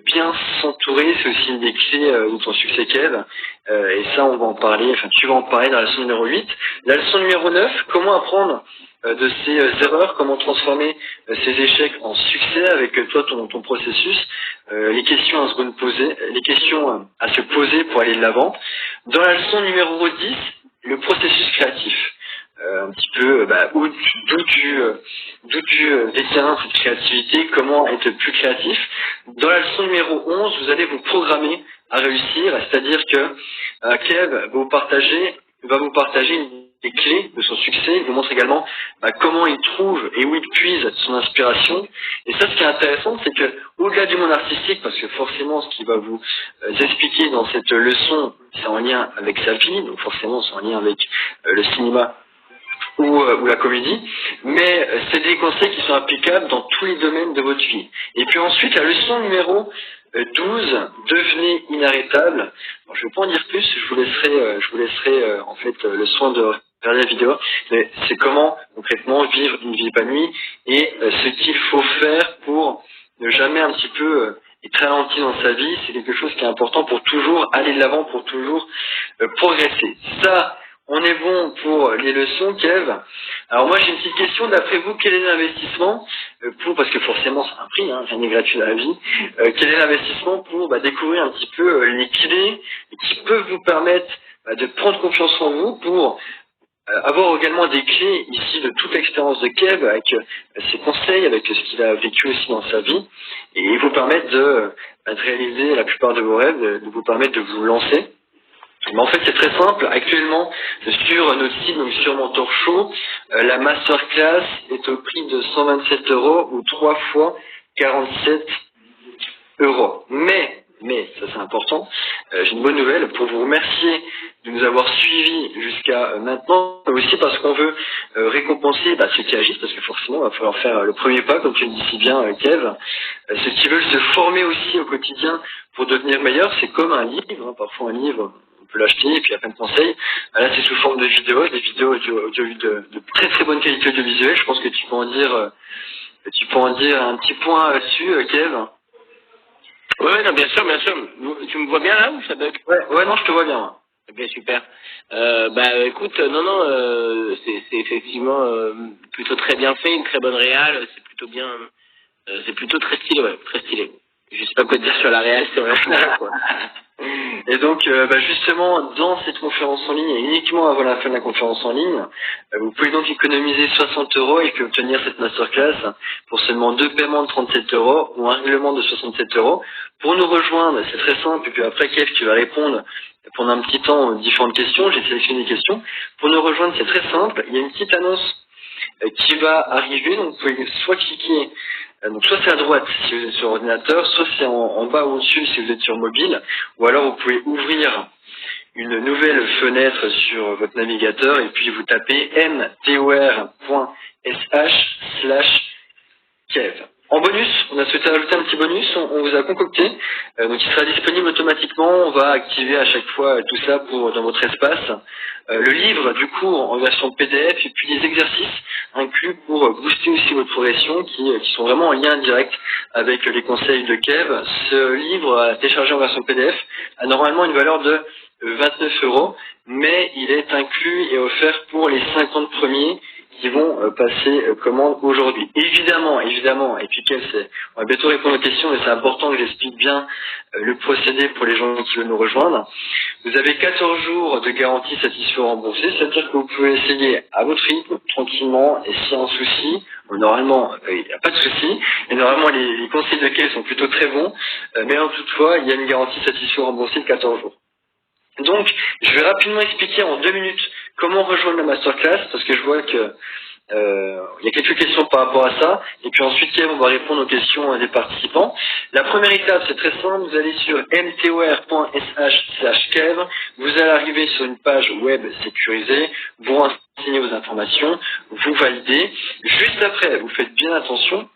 [SPEAKER 1] bien s'entourer, c'est aussi une des clés de ton succès Kev, et ça on va en parler, tu vas en parler dans la leçon numéro 8. La leçon numéro 9, comment apprendre de ces erreurs, comment transformer ces échecs en succès avec toi, ton processus, les questions à se poser pour aller de l'avant. Dans la leçon numéro 10, le processus créatif. Un petit peu d'où tu détiens cette créativité, comment être plus créatif. Dans la leçon numéro 11, vous allez vous programmer à réussir, c'est-à-dire que Kev va vous partager des clés de son succès. Il vous montre également comment il trouve et où il puise son inspiration. Et ça, ce qui est intéressant, c'est que au-delà du monde artistique, parce que forcément, ce qu'il va vous expliquer dans cette leçon, c'est en lien avec sa vie, donc forcément, c'est en lien avec le cinéma ou la comédie, mais c'est des conseils qui sont applicables dans tous les domaines de votre vie. Et puis ensuite, la leçon numéro 12, devenez inarrêtable. Bon, je ne vais pas en dire plus, je vous laisserai en fait le soin de regarder la vidéo, mais c'est comment concrètement vivre une vie épanouie et ce qu'il faut faire pour ne jamais un petit peu être ralenti dans sa vie. C'est quelque chose qui est important pour toujours aller de l'avant, pour toujours progresser. Ça, on est bon pour les leçons, Kev. Alors moi j'ai une petite question, d'après vous, quel est l'investissement parce que forcément c'est un prix, rien n'est gratuit dans la vie, quel est l'investissement pour découvrir un petit peu les clés qui peuvent vous permettre de prendre confiance en vous, pour avoir également des clés ici de toute l'expérience de Kev, avec ses conseils, avec ce qu'il a vécu aussi dans sa vie, et vous permettre de réaliser la plupart de vos rêves, de vous permettre de vous lancer. Mais en fait, c'est très simple. Actuellement, sur notre site, donc sur Mentor Show, la masterclass est au prix de 127 € ou 3 fois 47 €. Mais, ça c'est important, j'ai une bonne nouvelle pour vous remercier de nous avoir suivis jusqu'à maintenant, mais aussi parce qu'on veut récompenser ceux qui agissent, parce que forcément, il va falloir faire le premier pas, comme tu le dis si bien, Kev. Ceux qui veulent se former aussi au quotidien pour devenir meilleurs, c'est comme un livre, parfois un livre, peut l'acheter, et puis il y a plein de conseils. Là, c'est sous forme de vidéos, des vidéos de très très bonne qualité audiovisuelle. Je pense que tu peux en dire un petit point là-dessus, Kev.
[SPEAKER 2] Ouais, non, bien sûr, bien sûr. Tu me vois bien là ou ça bug?
[SPEAKER 1] Ouais, non, je te vois bien. Ouais.
[SPEAKER 2] Ok, super. Écoute, c'est effectivement plutôt très bien fait, une très bonne réal, c'est plutôt bien, c'est plutôt très stylé, ouais, très stylé. Je sais pas quoi te dire sur la réal, c'est vraiment quoi.
[SPEAKER 1] Et donc, justement, dans cette conférence en ligne, et uniquement avant la fin de la conférence en ligne, vous pouvez donc économiser 60 € et puis obtenir cette masterclass pour seulement 2 paiements de 37 € ou un règlement de 67 €. Pour nous rejoindre, c'est très simple, et puis après, Kev, tu vas répondre pendant un petit temps aux différentes questions. J'ai sélectionné des questions. Pour nous rejoindre, c'est très simple. Il y a une petite annonce qui va arriver, donc vous pouvez soit cliquer, donc soit c'est à droite si vous êtes sur ordinateur, soit c'est en bas ou au-dessus si vous êtes sur mobile, ou alors vous pouvez ouvrir une nouvelle fenêtre sur votre navigateur et puis vous tapez mtor.sh/kev. En bonus, on a souhaité ajouter un petit bonus, on vous a concocté, donc il sera disponible automatiquement, on va activer à chaque fois tout ça dans votre espace. Le livre du cours en version PDF et puis les exercices inclus pour booster aussi votre progression qui sont vraiment en lien direct avec les conseils de Kev. Ce livre à télécharger en version PDF a normalement une valeur de 29 €, mais il est inclus et offert pour les 50 premiers qui vont passer commande aujourd'hui. Évidemment, et puis on va bientôt répondre aux questions, mais c'est important que j'explique bien le procédé pour les gens qui veulent nous rejoindre. Vous avez 14 jours de garantie satisfait ou remboursé, c'est-à-dire que vous pouvez essayer à votre rythme, tranquillement, et s'il y a un souci, normalement, il n'y a pas de souci, et normalement les conseils de Kev sont plutôt très bons, mais toutefois, il y a une garantie satisfait ou remboursée de 14 jours. Donc, je vais rapidement expliquer en 2 minutes comment rejoindre la masterclass, parce que je vois que il y a quelques questions par rapport à ça, et puis ensuite Kev, on va répondre aux questions des participants. La première étape, c'est très simple, vous allez sur mtor.sh/kev, vous allez arriver sur une page web sécurisée, vous renseignez vos informations, vous validez. Juste après, vous faites bien attention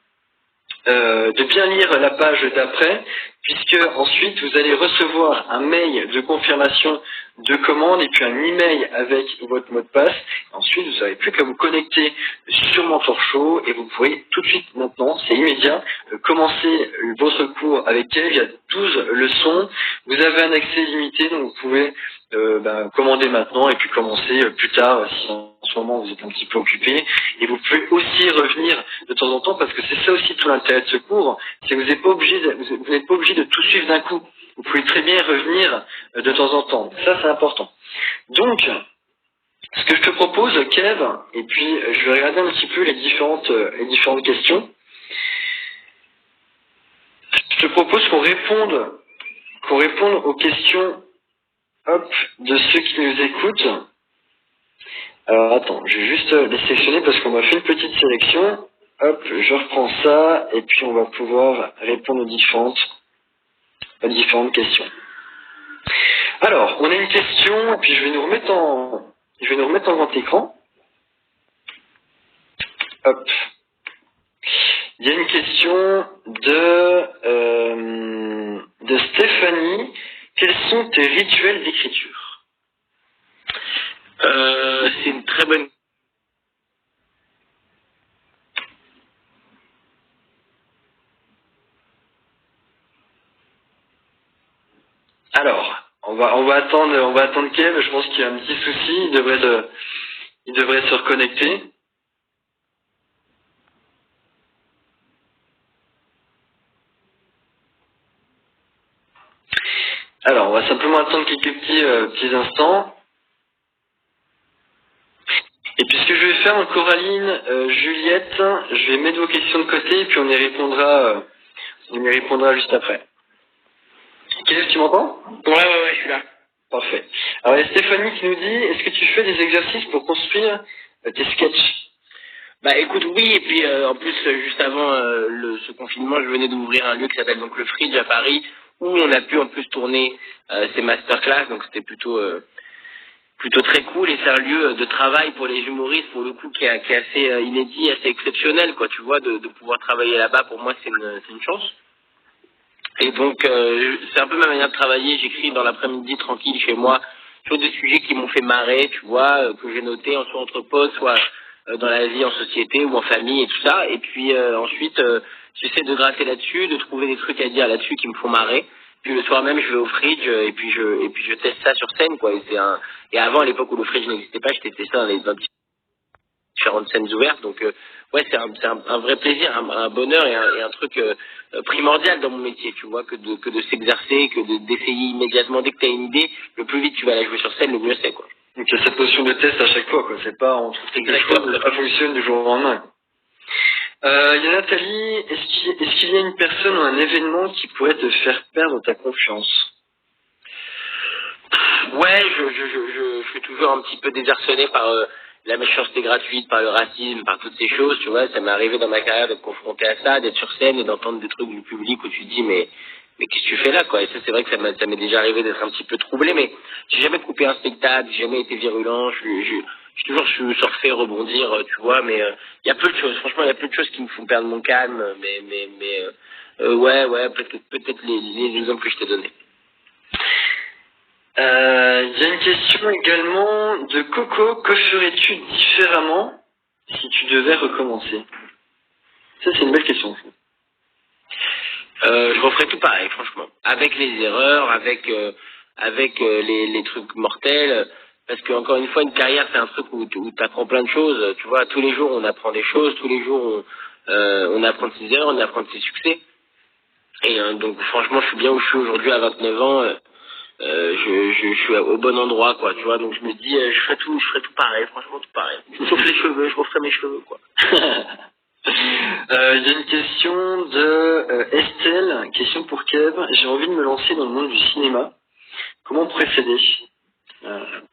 [SPEAKER 1] de bien lire la page d'après, puisque ensuite vous allez recevoir un mail de confirmation de commande et puis un email avec votre mot de passe. Ensuite, vous n'avez plus qu'à vous connecter sur Mentor Show et vous pourrez tout de suite maintenant, c'est immédiat, commencer votre cours avec elle. Il y a 12 leçons. Vous avez un accès limité, donc vous pouvez commander maintenant et puis commencer plus tard si en ce moment vous êtes un petit peu occupé. Et vous pouvez aussi revenir de temps en temps, parce que c'est ça aussi tout l'intérêt de ce cours, c'est que vous n'êtes pas obligé de tout suivre d'un coup. Vous pouvez très bien revenir de temps en temps. Ça, c'est important. Donc, ce que je te propose, Kev, et puis je vais regarder un petit peu les différentes questions. Je te propose qu'on réponde aux questions de ceux qui nous écoutent. Alors attends, je vais juste les sélectionner parce qu'on m'a fait une petite sélection. Je reprends ça et puis on va pouvoir répondre aux différentes questions. Alors, on a une question, et puis je vais nous remettre en grand écran. Il y a une question de Stéphanie. Quels sont tes rituels d'écriture?
[SPEAKER 2] C'est une très bonne.
[SPEAKER 1] Alors, on va attendre Kev. Je pense qu'il y a un petit souci. Il devrait se reconnecter. Alors, on va simplement attendre quelques petits instants. Et puis ce que je vais faire, Coraline, Juliette, je vais mettre vos questions de côté et puis on y répondra juste après. Kev, tu m'entends?
[SPEAKER 2] Ouais, je suis là.
[SPEAKER 1] Parfait. Alors il y a Stéphanie qui nous dit, est-ce que tu fais des exercices pour construire tes sketchs?
[SPEAKER 2] Bah écoute, oui, et puis en plus, juste avant ce confinement, je venais d'ouvrir un lieu qui s'appelle donc le Fridge à Paris, où on a pu en plus tourner ces masterclass, donc c'était plutôt très cool, et c'est un lieu de travail pour les humoristes, pour le coup, qui est assez inédit, assez exceptionnel, quoi, tu vois, de pouvoir travailler là-bas, pour moi, c'est une chance. Et donc, c'est un peu ma manière de travailler, j'écris dans l'après-midi tranquille chez moi, sur des sujets qui m'ont fait marrer, tu vois, que j'ai noté, soit entre potes, soit dans la vie en société ou en famille et tout ça. Et puis ensuite, j'essaie de gratter là-dessus, de trouver des trucs à dire là-dessus qui me font marrer. Puis le soir même, je vais au fridge et puis je teste ça sur scène, quoi. Et avant, à l'époque où le fridge n'existait pas, je testais ça dans différentes scènes ouvertes. Donc ouais, c'est un vrai plaisir, un bonheur et un truc primordial dans mon métier, tu vois, que de s'exercer, d'essayer immédiatement. Dès que tu as une idée, le plus vite tu vas la jouer sur scène, le mieux c'est, quoi.
[SPEAKER 1] Donc il y a cette notion de test à chaque fois, quoi. C'est pas on trouve quelque chose, ça fonctionne du jour au lendemain. Il y a Nathalie, est-ce qu'il y a une personne ou un événement qui pourrait te faire perdre ta confiance?
[SPEAKER 2] Ouais, je suis toujours un petit peu désarçonné par la méchanceté gratuite, par le racisme, par toutes ces choses, tu vois. Ça m'est arrivé dans ma carrière d'être confronté à ça, d'être sur scène et d'entendre des trucs du public où tu te dis mais qu'est-ce que tu fais là, quoi. Et ça, c'est vrai que ça m'est déjà arrivé d'être un petit peu troublé, mais j'ai jamais coupé un spectacle, j'ai jamais été virulent, j'ai toujours su surfer, rebondir, tu vois, mais il y a peu de choses, franchement, il y a peu de choses qui me font perdre mon calme, mais ouais, peut-être les exemples que je t'ai donnés.
[SPEAKER 1] Il y a une question également de Coco. Que ferais-tu différemment si tu devais recommencer? Ça, c'est une belle question.
[SPEAKER 2] Je referais tout pareil, franchement. Avec les erreurs, avec les trucs mortels. Parce que encore une fois, une carrière, c'est un truc où tu apprends plein de choses. Tu vois, tous les jours, on apprend des choses. Tous les jours, on apprend de ses erreurs, on apprend de ses succès. Et donc, franchement, je suis bien où je suis aujourd'hui à 29 ans. Je suis au bon endroit, quoi, tu vois, donc je me dis, je ferai tout pareil, franchement tout pareil. Sauf les cheveux, je referai mes cheveux, quoi.
[SPEAKER 1] Il y a une question de Estelle, question pour Kev. J'ai envie de me lancer dans le monde du cinéma. Comment procéder?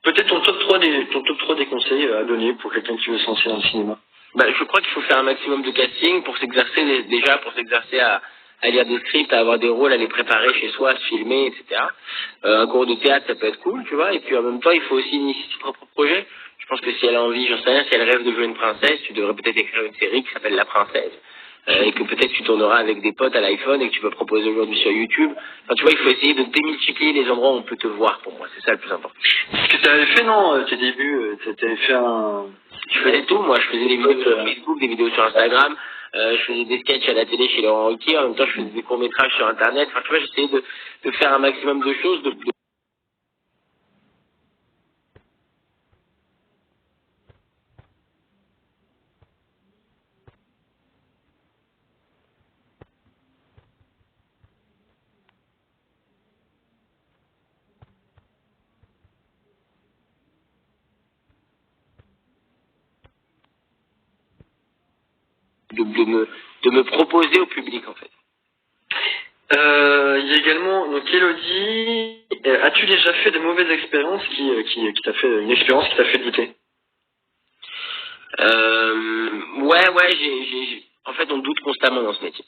[SPEAKER 1] Peut-être ton top 3 des conseils à donner pour quelqu'un qui veut se lancer dans le cinéma.
[SPEAKER 2] Bah, je crois qu'il faut faire un maximum de casting pour s'exercer, déjà pour s'exercer à lire des scripts, à avoir des rôles, à les préparer chez soi, à se filmer, etc. Un cours de théâtre, ça peut être cool, tu vois. Et puis en même temps, il faut aussi initier ses propres projets. Je pense que si elle a envie, j'en sais rien, si elle rêve de jouer une princesse, tu devrais peut-être écrire une série qui s'appelle La Princesse. Et que peut-être tu tourneras avec des potes à l'iPhone et que tu peux proposer aujourd'hui sur YouTube. Enfin, tu vois, il faut essayer de démultiplier les endroits où on peut te voir, pour moi. C'est ça le plus important.
[SPEAKER 1] Ce que tu avais fait, non, tes débuts, tu avais fait un...
[SPEAKER 2] Je faisais tout, moi. Je faisais des vidéos sur Facebook, des vidéos sur Instagram. Je faisais des sketchs à la télé chez Laurent Ruquier. En même temps, je faisais des courts-métrages sur Internet. Enfin, tu vois, j'essayais de faire un maximum de choses, de me proposer au public, en fait.
[SPEAKER 1] Il y a également, donc Elodie, as-tu déjà fait de mauvaises expériences qui t'a fait, une expérience qui t'a fait douter?
[SPEAKER 2] Ouais, en fait, on doute constamment dans ce métier.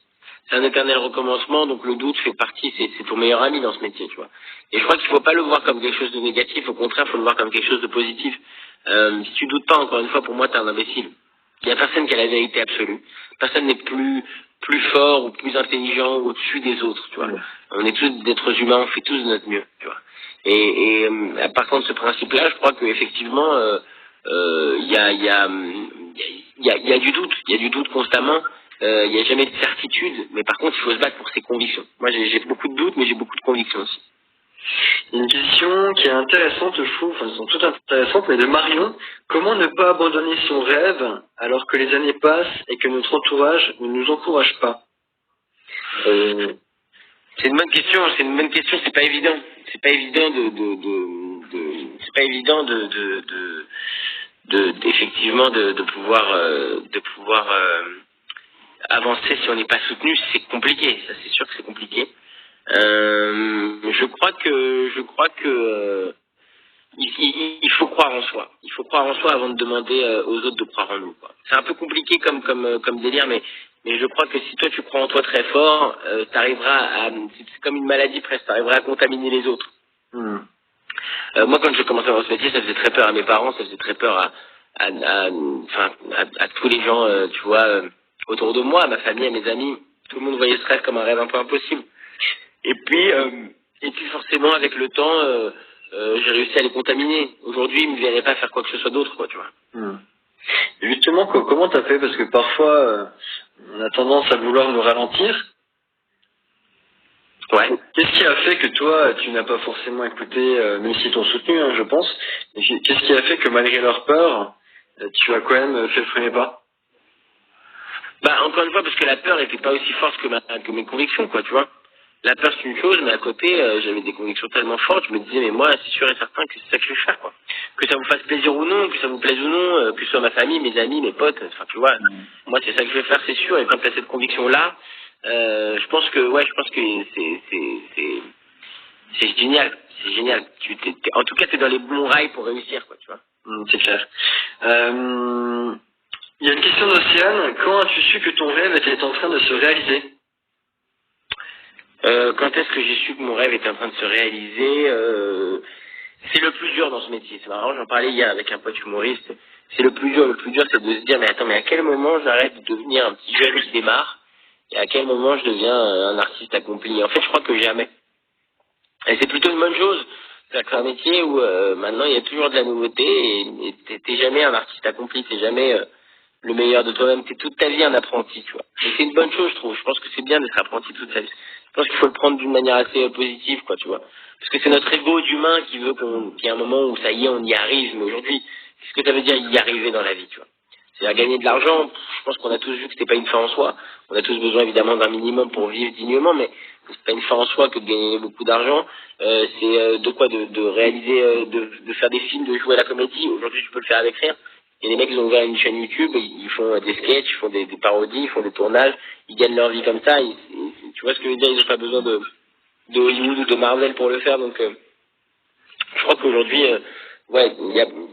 [SPEAKER 2] C'est un éternel recommencement, donc le doute fait partie, c'est ton meilleur ami dans ce métier, tu vois. Et je crois qu'il faut pas le voir comme quelque chose de négatif, au contraire, il faut le voir comme quelque chose de positif. Si tu doutes pas, encore une fois, pour moi, t'es un imbécile. Il y a personne qui a la vérité absolue. Personne n'est plus fort ou plus intelligent ou au-dessus des autres, tu vois. On est tous des êtres humains, on fait tous de notre mieux, tu vois. Et par contre, ce principe-là, je crois qu'effectivement, il y a du doute constamment. Il n'y a jamais de certitude, mais par contre, il faut se battre pour ses convictions. Moi, j'ai beaucoup de doutes, mais j'ai beaucoup de convictions aussi.
[SPEAKER 1] Une question qui est intéressante, je trouve, enfin, elles sont toutes intéressantes, mais de Marion. Comment ne pas abandonner son rêve alors que les années passent et que notre entourage ne nous encourage pas?
[SPEAKER 2] C'est une bonne question, c'est pas évident. C'est pas évident effectivement de pouvoir avancer si on n'est pas soutenu. C'est compliqué, ça c'est sûr que c'est compliqué. Je crois que il faut croire en soi. Il faut croire en soi avant de demander aux autres de croire en nous, quoi. C'est un peu compliqué comme délire, mais je crois que si toi tu crois en toi très fort, c'est comme une maladie presque, t'arriveras à contaminer les autres. Moi, quand j'ai commencé dans ce métier, ça faisait très peur à mes parents, ça faisait très peur à tous les gens, tu vois, autour de moi, à ma famille, à mes amis. Tout le monde voyait ce rêve comme un rêve un peu impossible. Et puis forcément, avec le temps, j'ai réussi à les contaminer. Aujourd'hui, ils me verraient pas faire quoi que ce soit d'autre, quoi, tu vois.
[SPEAKER 1] Et justement, comment t'as fait? Parce que parfois, on a tendance à vouloir nous ralentir.
[SPEAKER 2] Ouais.
[SPEAKER 1] Qu'est-ce qui a fait que toi, tu n'as pas forcément écouté, même s'ils t'ont soutenu, hein, je pense, mais qu'est-ce qui a fait que malgré leur peur, tu as quand même fait le premier pas?
[SPEAKER 2] Bah, encore une fois, parce que la peur n'était pas aussi forte que mes convictions, quoi, tu vois. La peur, c'est une chose, mais à côté, j'avais des convictions tellement fortes, je me disais, mais moi, c'est sûr et certain que c'est ça que je vais faire, quoi. Que ça vous fasse plaisir ou non, que ça vous plaise ou non, que ce soit ma famille, mes amis, mes potes, enfin, tu vois, moi, c'est ça que je vais faire, c'est sûr, et quand tu as cette conviction-là, je pense que c'est génial, c'est génial. En tout cas, t'es dans les bons rails pour réussir, quoi, tu vois.
[SPEAKER 1] C'est clair. Il y a une question d'Océane. Quand as-tu su que ton rêve était en train de se réaliser?
[SPEAKER 2] Quand est-ce que j'ai su que mon rêve était en train de se réaliser? C'est le plus dur dans ce métier. C'est marrant, j'en parlais hier avec un pote humoriste. C'est le plus dur, c'est de se dire, mais attends, mais à quel moment j'arrête de devenir un petit jeune qui démarre, et à quel moment je deviens un artiste accompli? En fait, je crois que jamais. Et c'est plutôt une bonne chose. C'est un métier où maintenant il y a toujours de la nouveauté, et t'es jamais un artiste accompli, t'es jamais le meilleur de toi-même, t'es toute ta vie un apprenti, tu vois. Et c'est une bonne chose, je trouve. Je pense que c'est bien d'être apprenti toute sa vie. Je pense qu'il faut le prendre d'une manière assez positive, quoi, tu vois. Parce que c'est notre ego d'humain qui veut qu'il y ait un moment où ça y est, on y arrive. Mais aujourd'hui, qu'est-ce que ça veut dire y arriver dans la vie, tu vois? C'est-à-dire gagner de l'argent. Je pense qu'on a tous vu que c'était pas une fin en soi. On a tous besoin évidemment d'un minimum pour vivre dignement, mais c'est pas une fin en soi que de gagner beaucoup d'argent. C'est de quoi de réaliser, de faire des films, de jouer à la comédie. Aujourd'hui, tu peux le faire avec rien. Il y a des mecs qui ont ouvert une chaîne YouTube, ils font des sketchs, ils font des parodies, ils font des tournages, ils gagnent leur vie comme ça. Tu vois ce que je veux dire? Ils n'ont pas besoin de Hollywood ou de Marvel pour le faire. Donc, je crois qu'aujourd'hui,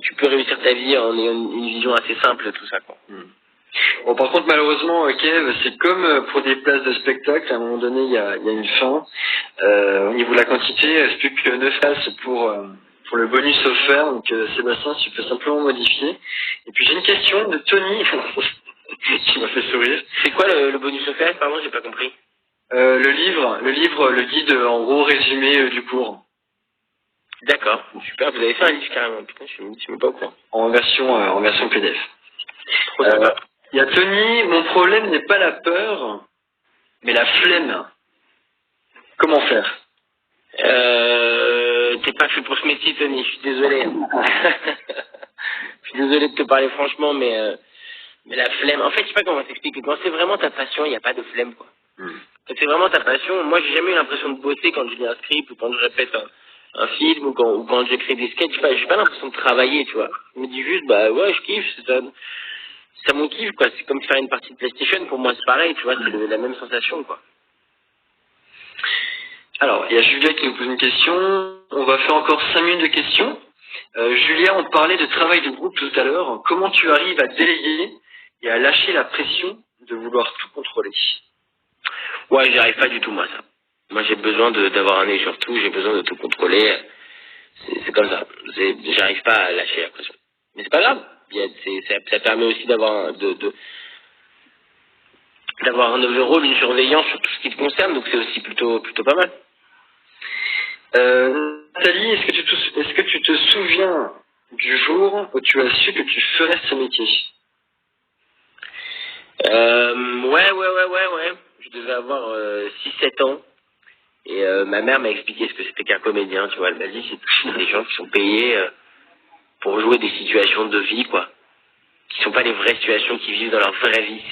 [SPEAKER 2] tu peux réussir ta vie en ayant une vision assez simple de tout ça, quoi.
[SPEAKER 1] Bon, par contre, malheureusement, Kev, c'est comme pour des places de spectacle, à un moment donné, il y a une fin. Au niveau de la quantité, il ne reste plus que 9 places pour le bonus offert. Donc, Sébastien, si tu peux simplement modifier. Et puis, j'ai une question de Tony, qui m'a fait sourire.
[SPEAKER 2] C'est quoi le bonus offert? Pardon, j'ai pas compris.
[SPEAKER 1] Le guide, en gros, résumé du cours.
[SPEAKER 2] D'accord, super, vous avez fait un livre carrément, putain, je suis même pas au courant.
[SPEAKER 1] En version PDF.
[SPEAKER 2] Trop sympa.
[SPEAKER 1] Il y a Tony, mon problème n'est pas la peur, mais la flemme. Comment faire?
[SPEAKER 2] T'es pas fait pour ce métier, Tony, je suis désolé. Je suis désolé de te parler franchement, mais la flemme, en fait, je sais pas comment t'expliquer. Quand c'est vraiment ta passion, il n'y a pas de flemme, quoi. Quand c'est vraiment ta passion, moi, j'ai jamais eu l'impression de bosser quand je lis un script ou quand je répète un film ou quand j'écris des sketchs. J'ai pas l'impression de travailler, tu vois. Je me dis juste, bah ouais, je kiffe, ça mon kiffe, quoi. C'est comme faire une partie de PlayStation, pour moi, c'est pareil, tu vois, c'est la même sensation, quoi.
[SPEAKER 1] Alors, il y a Julia qui nous pose une question. On va faire encore 5 minutes de questions. Julia, on parlait de travail de groupe tout à l'heure. Comment tu arrives à déléguer et à lâcher la pression de vouloir tout contrôler?
[SPEAKER 2] Ouais, j'y arrive pas du tout, moi, ça. Moi, j'ai besoin d'avoir un œil sur tout, j'ai besoin de tout contrôler. C'est comme ça. J'arrive pas à lâcher la pression. Mais c'est pas grave. Ça permet aussi d'avoir un overall, une surveillance sur tout ce qui te concerne, donc c'est aussi plutôt pas mal.
[SPEAKER 1] Nathalie, est-ce que tu te souviens du jour où tu as su que tu ferais ce métier?
[SPEAKER 2] Ouais. Je devais avoir 6-7 ans. Et ma mère m'a expliqué ce que c'était qu'un comédien, tu vois. Elle m'a dit c'est des gens qui sont payés pour jouer des situations de vie, quoi. Qui sont pas les vraies situations qu'ils vivent dans leur vraie vie.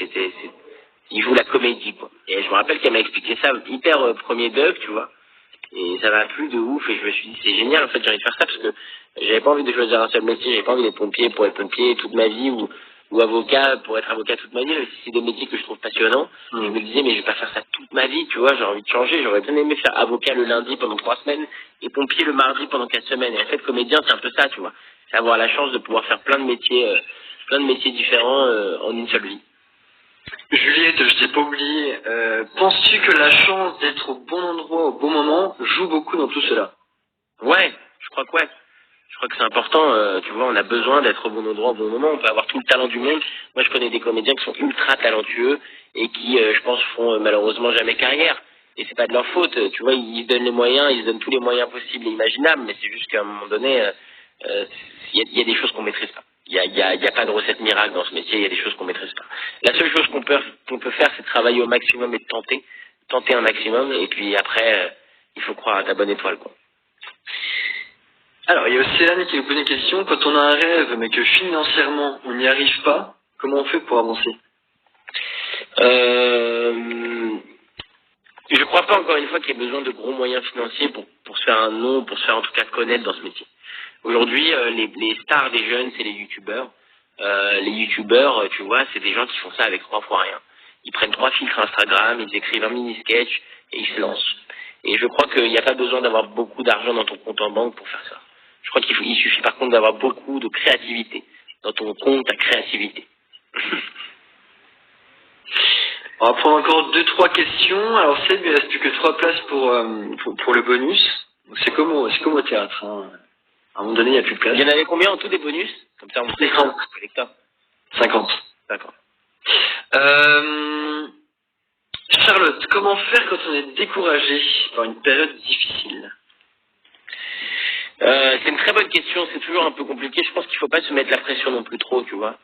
[SPEAKER 2] Ils jouent la comédie, quoi. Et je me rappelle qu'elle m'a expliqué ça hyper premier degré, tu vois. Et ça m'a plu de ouf, et je me suis dit, c'est génial, en fait, j'ai envie de faire ça, parce que j'avais pas envie de choisir un seul métier, j'avais pas envie d'être pompier pour être pompier toute ma vie, ou avocat pour être avocat toute ma vie, même si c'est des métiers que je trouve passionnants. Je me disais, mais je vais pas faire ça toute ma vie, tu vois, j'ai envie de changer, j'aurais bien aimé faire avocat le lundi pendant 3 semaines, et pompier le mardi pendant 4 semaines. Et en fait, comédien, c'est un peu ça, tu vois. C'est avoir la chance de pouvoir faire plein de métiers différents en une seule vie.
[SPEAKER 1] Juliette, je t'ai pas oublié. Penses-tu que la chance d'être au bon endroit au bon moment joue beaucoup dans tout cela?
[SPEAKER 2] Ouais, je crois que ouais. Je crois que c'est important, tu vois, on a besoin d'être au bon endroit au bon moment, on peut avoir tout le talent du monde. Moi, je connais des comédiens qui sont ultra talentueux et qui, je pense, font malheureusement jamais carrière. et c'est pas de leur faute. Tu vois, ils se donnent les moyens, ils se donnent tous les moyens possibles et imaginables, mais c'est juste qu'à un moment donné, il y a des choses qu'on maîtrise pas. Il y a pas de recette miracle dans ce métier, il y a des choses qu'on maîtrise pas. La seule chose qu'on peut faire, c'est de travailler au maximum et de tenter un maximum, et puis après, il faut croire à ta bonne étoile, quoi.
[SPEAKER 1] Alors, il y a Océane qui nous pose une question. Quand on a un rêve, mais que financièrement, on n'y arrive pas, comment on fait pour avancer?
[SPEAKER 2] Je crois pas, encore une fois, qu'il y ait besoin de gros moyens financiers pour se faire un nom, pour se faire en tout cas connaître dans ce métier. Aujourd'hui, les stars des jeunes, c'est les youtubeurs. Les youtubeurs, tu vois, c'est des gens qui font ça avec 3 fois rien. Ils prennent 3 filtres Instagram, ils écrivent un mini-sketch et ils se lancent. Et je crois qu'il n'y a pas besoin d'avoir beaucoup d'argent dans ton compte en banque pour faire ça. Je crois il suffit par contre d'avoir beaucoup de créativité. Dans ton compte, ta créativité.
[SPEAKER 1] On va prendre encore 2-3 questions. Alors, Seb, il ne reste plus que 3 places pour le bonus. Donc, c'est comme au théâtre, hein. À un moment donné, il n'y a plus de place.
[SPEAKER 2] Il y en avait combien en tout des bonus? Comme ça, on sait.
[SPEAKER 1] 50.
[SPEAKER 2] D'accord.
[SPEAKER 1] Charlotte, comment faire quand on est découragé par une période difficile?
[SPEAKER 2] C'est une très bonne question, c'est toujours un peu compliqué. Je pense qu'il ne faut pas se mettre la pression non plus trop, tu vois.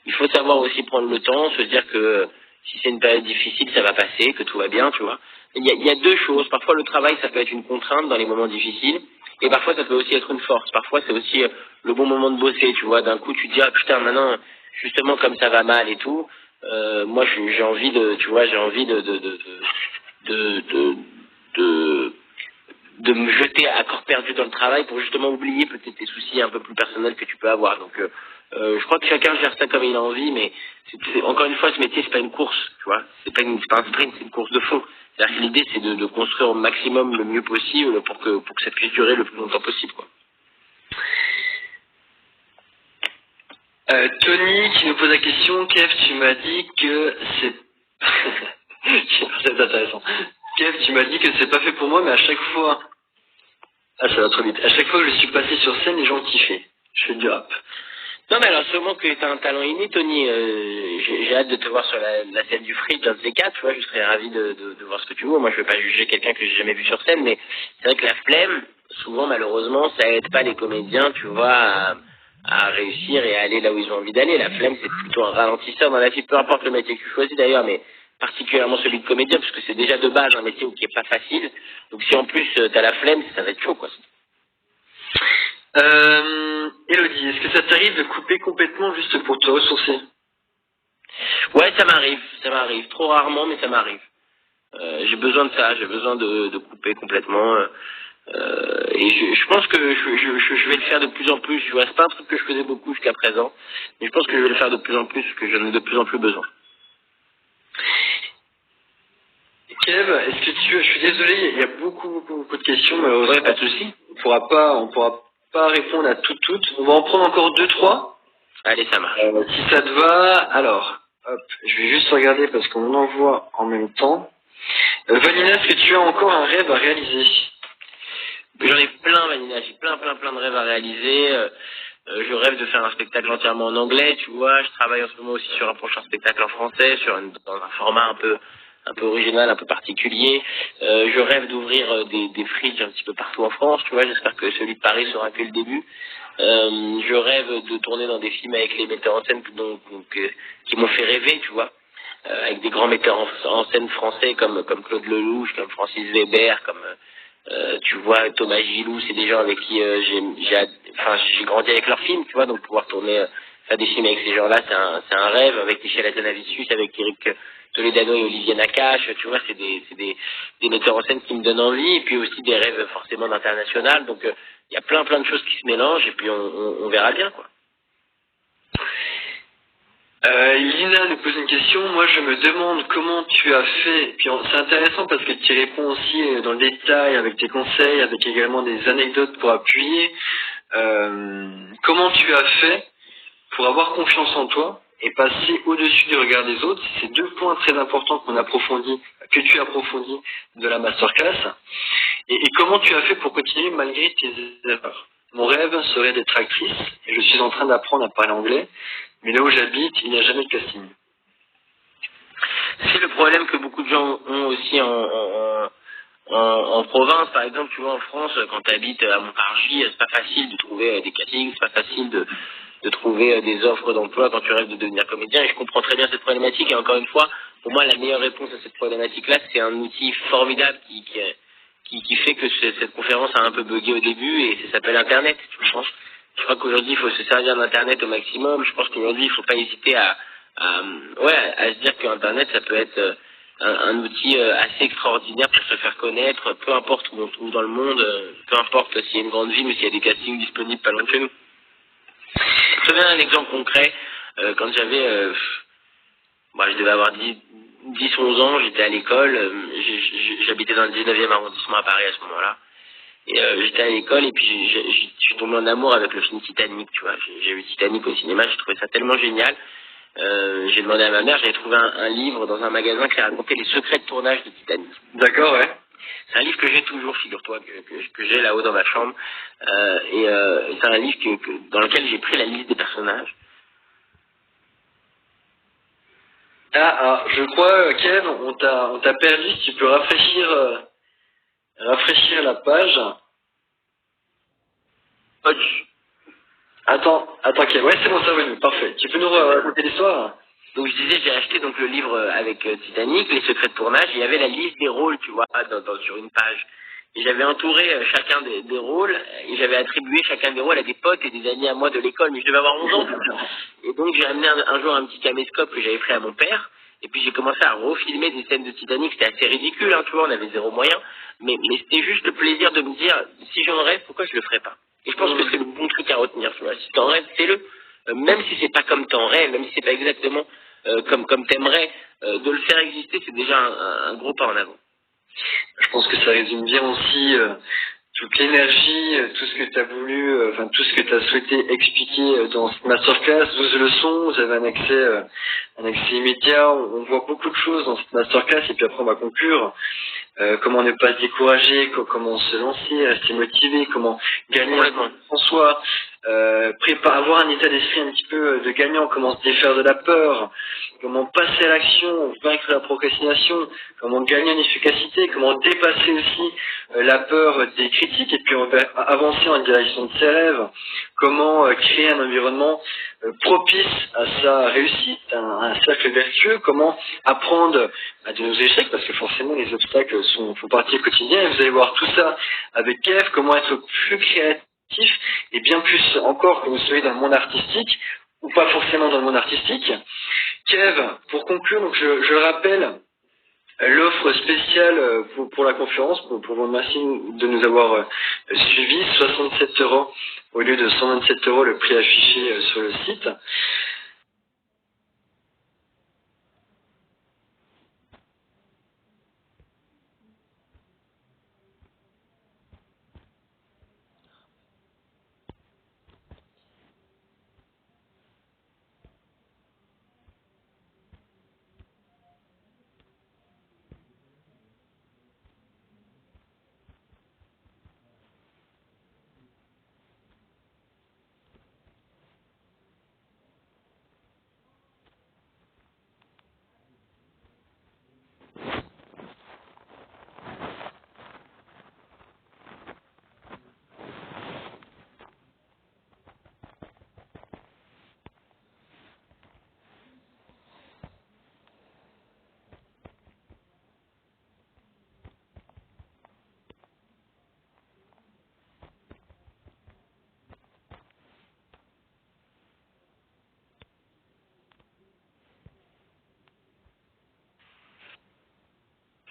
[SPEAKER 2] Il faut savoir aussi prendre le temps, se dire que si c'est une période difficile, ça va passer, que tout va bien, tu vois. Il y a 2 choses. Parfois, le travail, ça peut être une contrainte dans les moments difficiles. Et parfois, ça peut aussi être une force. Parfois, c'est aussi le bon moment de bosser, tu vois. D'un coup, tu te dis, ah putain, maintenant, justement, comme ça va mal et tout, moi, j'ai envie de, tu vois, j'ai envie de me jeter à corps perdu dans le travail pour justement oublier peut-être tes soucis un peu plus personnels que tu peux avoir. Donc, je crois que chacun gère ça comme il a envie, mais encore une fois, ce métier, c'est pas une course, tu vois. C'est pas un sprint, c'est une course de fond. C'est-à-dire que l'idée, c'est de construire au maximum le mieux possible pour que ça puisse durer le plus longtemps possible, quoi.
[SPEAKER 1] Tony qui nous pose la question. Kev, tu m'as dit que c'est... c'est intéressant. Kev, tu m'as dit que c'est pas fait pour moi, mais à chaque fois... Ah, ça va trop vite. À chaque fois que je suis passé sur scène, les gens kiffaient. Je fais du rap.
[SPEAKER 2] Non, mais alors, sûrement que tu as un talent inné, Tony. J'ai hâte de te voir sur la scène du Free, dans ces 4, tu vois. Je serais ravi de voir ce que tu vois. Moi, je ne vais pas juger quelqu'un que j'ai jamais vu sur scène, mais c'est vrai que la flemme, souvent, malheureusement, ça aide pas les comédiens, tu vois, à réussir et à aller là où ils ont envie d'aller. La flemme, c'est plutôt un ralentisseur dans la vie, peu importe le métier que tu choisis d'ailleurs, mais particulièrement celui de comédien, parce que c'est déjà de base un métier qui est pas facile. Donc si en plus t'as la flemme, ça va être chaud, quoi.
[SPEAKER 1] Elodie, est-ce que ça t'arrive de couper complètement juste pour te ressourcer?
[SPEAKER 2] Ouais, ça m'arrive. Trop rarement, mais ça m'arrive. J'ai besoin de ça, j'ai besoin de couper complètement. Et je pense que je vais le faire de plus en plus. Tu vois, c'est pas un truc que je faisais beaucoup jusqu'à présent, mais je pense que je vais le faire de plus en plus, parce que j'en ai de plus en plus besoin.
[SPEAKER 1] Kev, est-ce que je suis désolé, il y a beaucoup de questions, malheureusement.
[SPEAKER 2] Ouais, pas de souci.
[SPEAKER 1] On pourra pas répondre à toutes. On va en prendre encore 2-3.
[SPEAKER 2] Allez, ça marche.
[SPEAKER 1] Si ça te va, alors, hop, je vais juste regarder parce qu'on envoie en même temps. Vanina, est-ce que tu as encore un rêve à réaliser?
[SPEAKER 2] J'en ai plein, Vanina, j'ai plein de rêves à réaliser. Je rêve de faire un spectacle entièrement en anglais, tu vois. Je travaille en ce moment aussi sur un prochain spectacle en français, dans un format un peu original, un peu particulier. Je rêve d'ouvrir des fridges un petit peu partout en France, tu vois. J'espère que celui de Paris sera que le début. Je rêve de tourner dans des films avec les metteurs en scène qui m'ont fait rêver, tu vois. Avec des grands metteurs en scène français comme Claude Lelouch, comme Francis Weber, comme tu vois, Thomas Gilou, c'est des gens avec qui j'ai grandi avec leurs films, tu vois, donc pouvoir faire des films avec ces gens-là, c'est un rêve, avec Michel Hazanavicius, avec Eric Toledano et Olivier Nakache, tu vois, c'est des metteurs en scène qui me donnent envie, et puis aussi des rêves forcément d'international, donc il y a plein de choses qui se mélangent, et puis on verra bien, quoi.
[SPEAKER 1] Lina nous pose une question. Moi, je me demande comment tu as fait. Puis c'est intéressant parce que tu réponds aussi dans le détail avec tes conseils, avec également des anecdotes pour appuyer. Comment tu as fait pour avoir confiance en toi et passer au-dessus du regard des autres? C'est 2 points très importants que tu approfondis de la masterclass. Et comment tu as fait pour continuer malgré tes erreurs? Mon rêve serait d'être actrice et je suis en train d'apprendre à parler anglais. Mais là où j'habite, il n'y a jamais de casting.
[SPEAKER 2] C'est le problème que beaucoup de gens ont aussi en province, par exemple, tu vois, en France, quand tu habites à Montargis, c'est pas facile de trouver des castings, c'est pas facile de trouver des offres d'emploi quand tu rêves de devenir comédien. Et je comprends très bien cette problématique. Et encore une fois, pour moi, la meilleure réponse à cette problématique-là, c'est un outil formidable qui fait que cette conférence a un peu bugué au début, et ça s'appelle Internet. Je crois qu'aujourd'hui, il faut se servir d'Internet au maximum. Je pense qu'aujourd'hui, il ne faut pas hésiter à se dire qu'Internet, ça peut être un outil assez extraordinaire pour se faire connaître, peu importe où on se trouve dans le monde, peu importe s'il y a une grande ville, mais s'il y a des castings disponibles pas loin de chez nous. Je te donne un exemple concret. Quand j'avais, je devais avoir 10-11 ans, j'étais à l'école, j'habitais dans le 19e arrondissement à Paris à ce moment-là. Et j'étais à l'école et puis je suis tombé en amour avec le film Titanic, tu vois. J'ai vu Titanic au cinéma, j'ai trouvé ça tellement génial. J'ai demandé à ma mère, j'avais trouvé un livre dans un magasin qui racontait les secrets de tournage de Titanic.
[SPEAKER 1] D'accord, ouais.
[SPEAKER 2] C'est un livre que j'ai toujours, figure-toi, que j'ai là-haut dans ma chambre. Et c'est un livre dans lequel j'ai pris la liste des personnages.
[SPEAKER 1] Ah, je crois, Kev, on t'a perdu. Si tu peux rafraîchir la page. Attends, Kev. Ouais, c'est bon, ça revenu. Parfait. Tu peux nous raconter l'histoire?
[SPEAKER 2] Donc je disais, j'ai acheté donc le livre avec Titanic, les secrets de tournage, et il y avait la liste des rôles, tu vois, sur une page. Et j'avais entouré chacun des rôles, et j'avais attribué chacun des rôles à des potes et des amis à moi de l'école, mais je devais avoir 11 ans. Et donc j'ai amené un jour un petit caméscope que j'avais pris à mon père, et puis j'ai commencé à refilmer des scènes de Titanic. C'était assez ridicule, hein, tu vois, on avait zéro moyen, mais c'était juste le plaisir de me dire, si j'en rêve, pourquoi je le ferais pas? Et je pense que c'est le bon truc à retenir, tu vois, si t'en rêves, fais-le. Même si c'est pas comme t'en rêves, même si c'est pas exactement comme t'aimerais, de le faire exister, c'est déjà un gros pas en avant.
[SPEAKER 1] Je pense que ça résume bien aussi toute l'énergie, tout ce que tu as voulu, tout ce que tu as souhaité expliquer dans cette masterclass. 12 leçons, vous avez un accès immédiat, on voit beaucoup de choses dans cette masterclass, et puis après on va conclure. Comment ne pas se décourager, comment se lancer, rester motivé, comment gagner en soi, avoir un état d'esprit un petit peu de gagnant, comment se défaire de la peur, comment passer à l'action, vaincre la procrastination, comment gagner en efficacité, comment dépasser aussi la peur des critiques et puis avancer en direction de ses rêves, comment créer un environnement propice à sa réussite, un cercle vertueux, comment apprendre à de nos échecs, parce que forcément les obstacles font partie du quotidien, et vous allez voir tout ça avec Kev, comment être plus créatif, et bien plus encore que vous soyez dans le monde artistique, ou pas forcément dans le monde artistique. Kev, pour conclure, donc je le rappelle, l'offre spéciale pour la conférence, pour vous remercier de nous avoir suivis, 67 € au lieu de 127 € le prix affiché sur le site.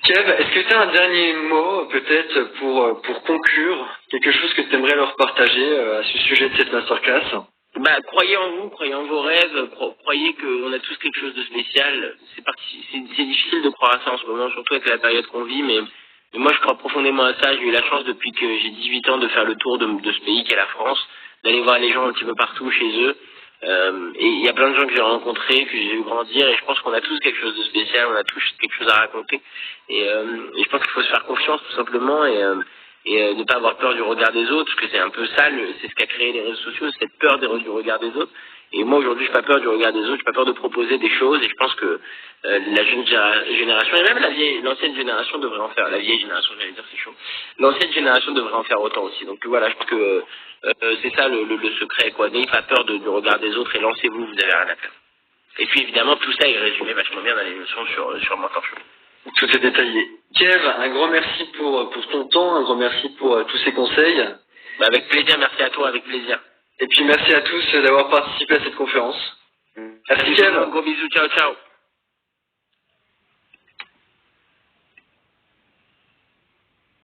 [SPEAKER 1] Kev, est-ce que tu as un dernier mot peut-être pour conclure, quelque chose que tu aimerais leur partager à ce sujet de cette masterclass?
[SPEAKER 2] Croyez en vous, croyez en vos rêves, croyez qu'on a tous quelque chose de spécial. C'est difficile de croire à ça en ce moment, surtout avec la période qu'on vit, mais moi je crois profondément à ça. J'ai eu la chance depuis que j'ai 18 ans de faire le tour de ce pays qu'est la France, d'aller voir les gens un petit peu partout chez eux. Et il y a plein de gens que j'ai rencontrés, que j'ai vu grandir, et je pense qu'on a tous quelque chose de spécial, on a tous quelque chose à raconter. Et je pense qu'il faut se faire confiance tout simplement, et et ne pas avoir peur du regard des autres, parce que c'est un peu ça, c'est ce qu'a créé les réseaux sociaux, cette peur du regard des autres. Et moi aujourd'hui, j'ai pas peur du regard des autres, j'ai pas peur de proposer des choses, et je pense que la jeune génération, et même l'ancienne génération devrait en faire. La vieille génération, j'allais dire, c'est chaud. L'ancienne génération devrait en faire autant aussi. Donc voilà, je pense que c'est ça le secret, quoi. N'ayez pas peur du regard des autres et lancez-vous, vous avez rien à faire. Et puis évidemment, tout ça est résumé vachement bien dans les leçons sur Mentor Show.
[SPEAKER 1] Tout est détaillé. Kev, un grand merci pour ton temps, un grand merci pour tous ces conseils.
[SPEAKER 2] Bah, avec plaisir, merci à toi, avec plaisir.
[SPEAKER 1] Et puis merci à tous d'avoir participé à cette conférence. Merci Kev.
[SPEAKER 2] Gros bisous, ciao, ciao.